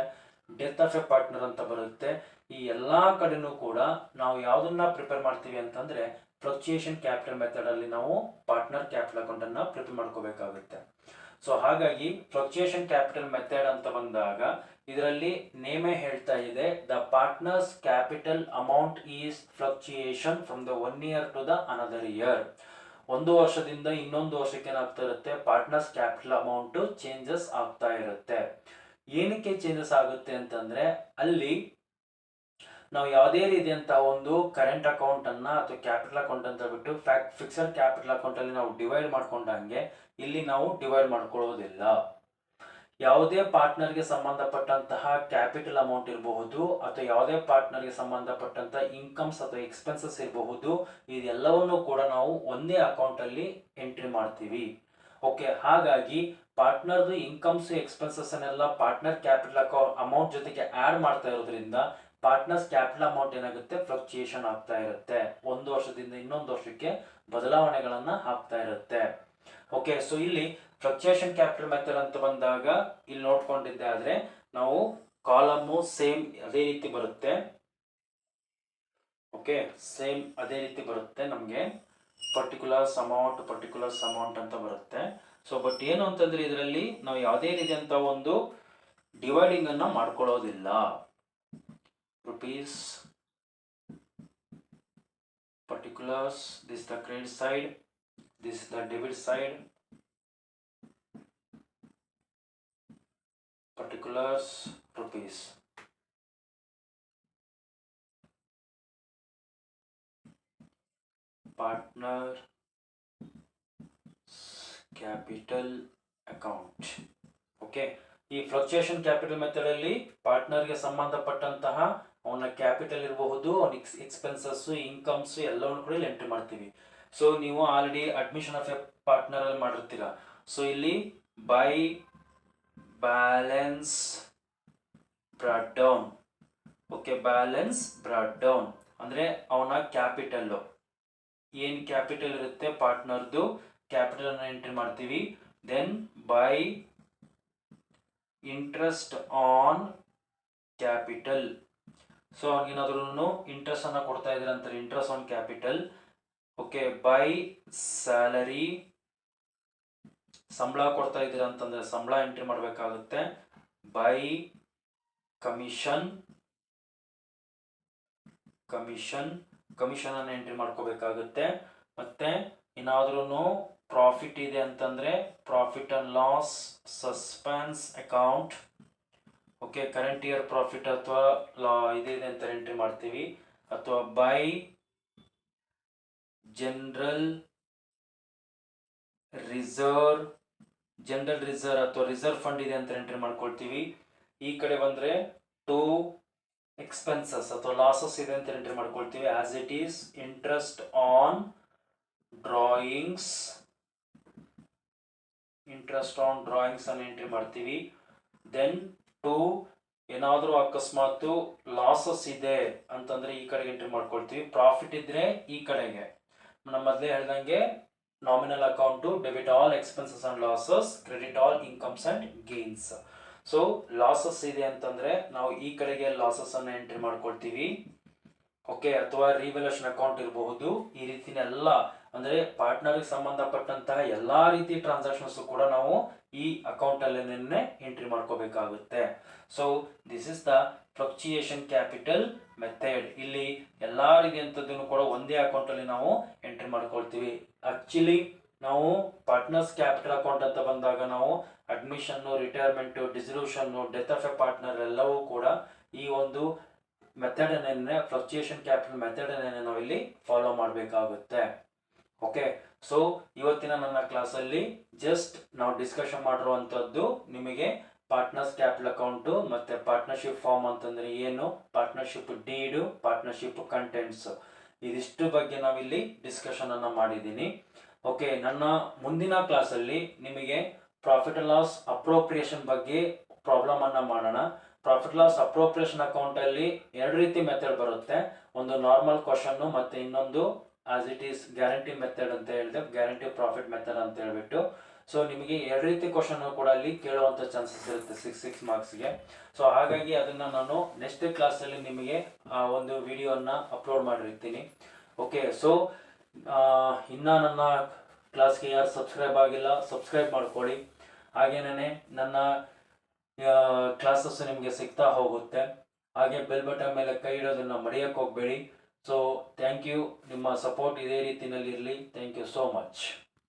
ಡೆತ್ ಆಫ್ ಎ ಪಾರ್ಟ್ನರ್ ಅಂತ ಬರುತ್ತೆ. ಈ ಎಲ್ಲಾ ಕಡೆನೂ ಕೂಡ ನಾವು ಯಾವ್ದನ್ನ ಪ್ರಿಪೇರ್ ಮಾಡ್ತೀವಿ ಅಂತಂದ್ರೆ ಫ್ಲಕ್ಚುಯೇಷನ್ ಕ್ಯಾಪಿಟಲ್ ಮೆಥಡ್ ಅಲ್ಲಿ ನಾವು ಪಾರ್ಟ್ನರ್ ಕ್ಯಾಪಿಟಲ್ ಅಕೌಂಟ್ ಅನ್ನ ಪ್ರಿಪೇರ್ ಮಾಡ್ಕೋಬೇಕಾಗುತ್ತೆ. ಸೊ ಹಾಗಾಗಿ ಫ್ಲಕ್ಚುಯೇಷನ್ ಕ್ಯಾಪಿಟಲ್ ಮೆಥಡ್ ಅಂತ ಬಂದಾಗ ಇದರಲ್ಲಿ ನೇಮೇ ಹೇಳ್ತಾ ಇದೆ the partners capital amount is fluctuation from the 1 year to the another year. ಒಂದು ವರ್ಷದಿಂದ ಇನ್ನೊಂದು ವರ್ಷಕ್ಕೆ ಏನಾಗ್ತಾ ಇರುತ್ತೆ ಪಾರ್ಟ್ನರ್ಸ್ ಕ್ಯಾಪಿಟಲ್ ಅಮೌಂಟ್ ಚೇಂಜಸ್ ಆಗ್ತಾ ಇರುತ್ತೆ. ಏನಕ್ಕೆ ಚೇಂಜಸ್ ಆಗುತ್ತೆ ಅಂತಂದ್ರೆ ಅಲ್ಲಿ ನಾವು ಯಾವುದೇ ರೀತಿಯಂತ ಒಂದು ಕರೆಂಟ್ ಅಕೌಂಟ್ ಅನ್ನ ಅಥವಾ ಕ್ಯಾಪಿಟಲ್ ಅಕೌಂಟ್ ಅಂತ ಬಿಟ್ಟು ಫಿಕ್ಸೆಡ್ ಕ್ಯಾಪಿಟಲ್ ಅಕೌಂಟ್ ಅಲ್ಲಿ ನಾವು ಡಿವೈಡ್ ಮಾಡ್ಕೊಂಡಂಗೆ ಇಲ್ಲಿ ನಾವು ಡಿವೈಡ್ ಮಾಡ್ಕೊಳ್ಳೋದಿಲ್ಲ. ಯಾವುದೇ ಪಾರ್ಟ್ನರ್ಗೆ ಸಂಬಂಧಪಟ್ಟಂತಹ ಕ್ಯಾಪಿಟಲ್ ಅಮೌಂಟ್ ಇರಬಹುದು ಅಥವಾ ಯಾವುದೇ ಪಾರ್ಟ್ನರ್ಗೆ ಸಂಬಂಧಪಟ್ಟಂತಹ ಇನ್ಕಮ್ಸ್ ಅಥವಾ ಎಕ್ಸ್ಪೆನ್ಸಸ್ ಇರಬಹುದು, ಇದೆಲ್ಲವನ್ನು ಕೂಡ ನಾವು ಒಂದೇ ಅಕೌಂಟ್ ಅಲ್ಲಿ ಎಂಟ್ರಿ ಮಾಡ್ತೀವಿ. ಓಕೆ, ಹಾಗಾಗಿ ಪಾರ್ಟ್ನರ್ದು ಇನ್ಕಮ್ಸ್ ಎಕ್ಸ್ಪೆನ್ಸಸ್ ಅನ್ನೆಲ್ಲ ಪಾರ್ಟ್ನರ್ ಕ್ಯಾಪಿಟಲ್ ಅಮೌಂಟ್ ಜೊತೆಗೆ ಆಡ್ ಮಾಡ್ತಾ ಇರೋದ್ರಿಂದ ಪಾರ್ಟ್ನರ್ಸ್ ಕ್ಯಾಪಿಟಲ್ ಅಮೌಂಟ್ ಏನಾಗುತ್ತೆ ಫ್ಲಕ್ಚುಯೇಷನ್ ಆಗ್ತಾ ಇರುತ್ತೆ. ಒಂದು ವರ್ಷದಿಂದ ಇನ್ನೊಂದು ವರ್ಷಕ್ಕೆ ಬದಲಾವಣೆಗಳನ್ನ ಆಗ್ತಾ ಇರುತ್ತೆ. ಓಕೆ, ಸೊ ಇಲ್ಲಿ ಫ್ಲಕ್ಚುಯೇಷನ್ ಕ್ಯಾಪಿಟಲ್ ಮೆಥಡ್ ಅಂತ ಬಂದಾಗ ಇಲ್ಲಿ ನೋಡ್ಕೊಂಡಿದ್ದೆ ಆದ್ರೆ ನಾವು ಕಾಲಮ್ ಸೇಮ್ ಅದೇ ರೀತಿ ಬರುತ್ತೆ. ಓಕೆ, ಸೇಮ್ ಅದೇ ರೀತಿ ಬರುತ್ತೆ ನಮಗೆ. ಪರ್ಟಿಕ್ಯುಲರ್ಸ್ ಅಮೌಂಟ್ ಅಂತ ಬರುತ್ತೆ. ಸೊ ಬಟ್ ಏನು ಅಂತಂದ್ರೆ ಇದರಲ್ಲಿ ನಾವು ಯಾವುದೇ ರೀತಿಯಂತ ಒಂದು ಡಿವೈಡಿಂಗ್ ಅನ್ನ ಮಾಡ್ಕೊಳ್ಳೋದಿಲ್ಲ. Rupees particulars, this is the credit side, this is the debit side. Particulars rupees, partner capital account. Okay, ಈ ಫ್ಲಕ್ಚುಯೇಷನ್ ಕ್ಯಾಪಿಟಲ್ ಮೆಥಡ್ ಅಲ್ಲಿ ಪಾರ್ಟ್ನರ್ಗೆ ಸಂಬಂಧಪಟ್ಟಂತಹ ಅವನ ಕ್ಯಾಪಿಟಲ್ ಇರಬಹುದು, ಅವನ ಎಕ್ಸ್ಪೆನ್ಸಸ್, ಇನ್ಕಮ್ಸ್ ಎಲ್ಲವನ್ನು ಕೂಡ ಇಲ್ಲಿ ಎಂಟ್ರಿ ಮಾಡ್ತೀವಿ. ಸೊ ನೀವು already admission of a partner ಅಲ್ಲಿ ಮಾಡಿರ್ತೀರಾ. ಸೊ ಇಲ್ಲಿ by balance brought down. Okay, balance brought down ಅಂದ್ರೆ ಅವನ ಕ್ಯಾಪಿಟಲ್, ಏನ್ ಕ್ಯಾಪಿಟಲ್ ಇರುತ್ತೆ ಪಾರ್ಟ್ನರ್ದು ಕ್ಯಾಪಿಟಲ್ ಅನ್ನ ಎಂಟ್ರಿ ಮಾಡ್ತೀವಿ. Then by interest on capital. So ಅವ್ನಿಗೇನಾದ್ರೂ ಇಂಟ್ರೆಸ್ಟ್ ಅನ್ನ ಕೊಡ್ತಾ ಇದ್ರೆ ಅಂತಾರೆ interest on capital. Okay, by salary, ಸಂಬಳ ಕೊಡ್ತಾ ಇದ್ದೀರಾ ಅಂತಂದ್ರೆ ಸಂಬಳ ಎಂಟ್ರಿ ಮಾಡಬೇಕಾಗುತ್ತೆ. ಬೈ ಕಮಿಷನ್ ಅನ್ನ ಎಂಟ್ರಿ ಮಾಡ್ಕೋಬೇಕಾಗುತ್ತೆ. ಮತ್ತೆ ಏನಾದ್ರೂ ಪ್ರಾಫಿಟ್ ಇದೆ ಅಂತಂದ್ರೆ profit and loss suspense account. Okay, current year profit ಅಥವಾ ಇದೆ ಅಂತ ಎಂಟ್ರಿ ಮಾಡ್ತೀವಿ. ಅಥವಾ ಬೈ ಜನರಲ್ ರಿಸರ್ವ್ ಅಥವಾ ರಿಸರ್ವ್ ಫಂಡ್ ಇದೆ ಅಂತ ಎಂಟ್ರಿ ಮಾಡ್ಕೊಳ್ತೀವಿ. ಈ ಕಡೆ ಬಂದ್ರೆ ಟು ಎಕ್ಸ್ಪೆನ್ಸಸ್ ಅಥವಾ ಲಾಸಸ್ ಇದೆ ಅಂತ ಎಂಟ್ರಿ ಮಾಡ್ಕೊಳ್ತೀವಿ. As it is interest on drawings ಅನ್ನು ಎಂಟ್ರಿ ಮಾಡ್ತೀವಿ. ದೆನ್ ಟು ಏನಾದ್ರೂ ಅಕಸ್ಮಾತ್ ಲಾಸಸ್ ಇದೆ ಅಂತಂದ್ರೆ ಈ ಕಡೆಗೆ ಎಂಟ್ರಿ ಮಾಡ್ಕೊಳ್ತೀವಿ. ಪ್ರಾಫಿಟ್ ಇದ್ರೆ ಈ ಕಡೆಗೆ ನಮ್ಮ ಮೊದಲೇ ಹೇಳ್ದಂಗೆ nominal account debit all expenses and losses, credit all incomes and gains. So losses ಇದೆ ಅಂತಂದ್ರೆ ನಾವು ಈ ಕಡೆಗೆ ಲಾಸಸ್ ಅನ್ನ ಎಂಟ್ರಿ ಮಾಡ್ಕೊಳ್ತೀವಿ. ಓಕೆ, ಅಥವಾ ರಿವ್ಯಾಲ್ಯೂಯೇಷನ್ ಅಕೌಂಟ್ ಇರಬಹುದು. ಈ ರೀತಿನೆಲ್ಲ ಅಂದ್ರೆ ಪಾರ್ಟ್ನರ್ಗೆ ಸಂಬಂಧಪಟ್ಟಂತಹ ಎಲ್ಲಾ ರೀತಿ ಟ್ರಾನ್ಸಾಕ್ಷನ್ಸ್ ಕೂಡ ನಾವು ಈ ಅಕೌಂಟ್ ಅಲ್ಲಿ ಎಂಟ್ರಿ ಮಾಡ್ಕೋಬೇಕಾಗುತ್ತೆ. So this is the fluctuation capital method. ಇಲ್ಲಿ ಎಲ್ಲಾ ರೀತಿಯಂತದ್ದನ್ನು ಕೂಡ ಒಂದೇ ಅಕೌಂಟ್ ಅಲ್ಲಿ ನಾವು ಎಂಟ್ರಿ ಮಾಡ್ಕೊಳ್ತೀವಿ. ಆಕ್ಚುಲಿ ನಾವು ಪಾರ್ಟ್ನರ್ಸ್ ಕ್ಯಾಪಿಟಲ್ ಅಕೌಂಟ್ ಅಂತ ಬಂದಾಗ ನಾವು admission, retirement, dissolution, death of a partner ಎಲ್ಲವೂ ಕೂಡ ಈ ಒಂದು ಮೆಥಡ್ ಅನ್ನೇ ಫ್ಲಕ್ಚುಯೇಷನ್ ಕ್ಯಾಪಿಟಲ್ ಮೆಥಡ್ ಅನ್ನೇ ನಾವು ಇಲ್ಲಿ ಫಾಲೋ ಮಾಡಬೇಕಾಗುತ್ತೆ. ಓಕೆ, ಸೊ ಇವತ್ತಿನ ನನ್ನ ಕ್ಲಾಸಲ್ಲಿ ಜಸ್ಟ್ ನಾವು ಡಿಸ್ಕಷನ್ ಮಾಡಿರುವಂತದ್ದು ನಿಮಗೆ ಪಾರ್ಟ್ನರ್ಸ್ ಕ್ಯಾಪಿಟಲ್ ಅಕೌಂಟ್ ಮತ್ತೆ ಪಾರ್ಟ್ನರ್ಶಿಪ್ ಫಾರ್ಮ್ ಅಂತಂದ್ರೆ ಏನು, ಪಾರ್ಟ್ನರ್ಶಿಪ್ ಡೀಡ್, ಪಾರ್ಟ್ನರ್ಶಿಪ್ ಕಂಟೆಂಟ್ಸ್, ಇದಿಷ್ಟು ಬಗ್ಗೆ ನಾವಿಲ್ಲಿ ಡಿಸ್ಕಷನ್ ಅನ್ನ ಮಾಡಿದ್ದೀನಿ. ಓಕೆ, ನನ್ನ ಮುಂದಿನ ಕ್ಲಾಸಲ್ಲಿ ನಿಮಗೆ ಪ್ರಾಫಿಟ್ ಅಂಡ್ ಲಾಸ್ ಅಪ್ರೋಪ್ರಿಯೇಷನ್ ಬಗ್ಗೆ ಪ್ರಾಬ್ಲಮ್ ಅನ್ನ ಮಾಡೋಣ. ಪ್ರಾಫಿಟ್ ಲಾಸ್ ಅಪ್ರೋಪ್ರಿಯೇಷನ್ ಅಕೌಂಟ್ ಅಲ್ಲಿ ಎರಡು ರೀತಿ ಮೆಥಡ್ ಬರುತ್ತೆ. ಒಂದು ನಾರ್ಮಲ್ ಕ್ವಶನ್ ಮತ್ತೆ ಇನ್ನೊಂದು as it is guarantee method ಅಂತ ಹೇಳಿದೆ, ಗ್ಯಾರಂಟಿ ಪ್ರಾಫಿಟ್ ಮೆಥಡ್ ಅಂತ ಹೇಳ್ಬಿಟ್ಟು. ಸೊ ನಿಮಗೆ ಎರಡು ರೀತಿ ಕ್ವಶನ್ ಕೂಡ ಅಲ್ಲಿ ಕೇಳುವಂತ ಚಾನ್ಸಸ್ ಇರುತ್ತೆ 6 ಮಾರ್ಕ್ಸ್ಗೆ. ಸೊ ಹಾಗಾಗಿ ಅದನ್ನ ನಾನು ನೆಕ್ಸ್ಟ್ ಕ್ಲಾಸ್ ಅಲ್ಲಿ ನಿಮಗೆ ಒಂದು ವಿಡಿಯೋನ ಅಪ್ಲೋಡ್ ಮಾಡಿರ್ತೀನಿ. ಓಕೆ, ಸೊ ಇನ್ನ ನನ್ನ ಕ್ಲಾಸ್ಗೆ ಯಾರು ಸಬ್ಸ್ಕ್ರೈಬ್ ಆಗಿಲ್ಲ ಸಬ್ಸ್ಕ್ರೈಬ್ ಮಾಡ್ಕೊಳ್ಳಿ. ಹಾಗೇನೇ ನನ್ನ ಕ್ಲಾಸಸ್ ನಿಮಗೆ ಸಿಗ್ತಾ ಹೋಗುತ್ತೆ. ಹಾಗೆ ಬೆಲ್ ಬಟನ್ ಮೇಲೆ ಕೈ ಇಡೋದನ್ನ ಮರೆಯಕ್ಕೆ ಹೋಗಬೇಡಿ. ಸೊ ಥ್ಯಾಂಕ್ ಯು, ನಿಮ್ಮ ಸಪೋರ್ಟ್ ಇದೇ ರೀತಿಯಲ್ಲಿ ಇರಲಿ. Thank you so much.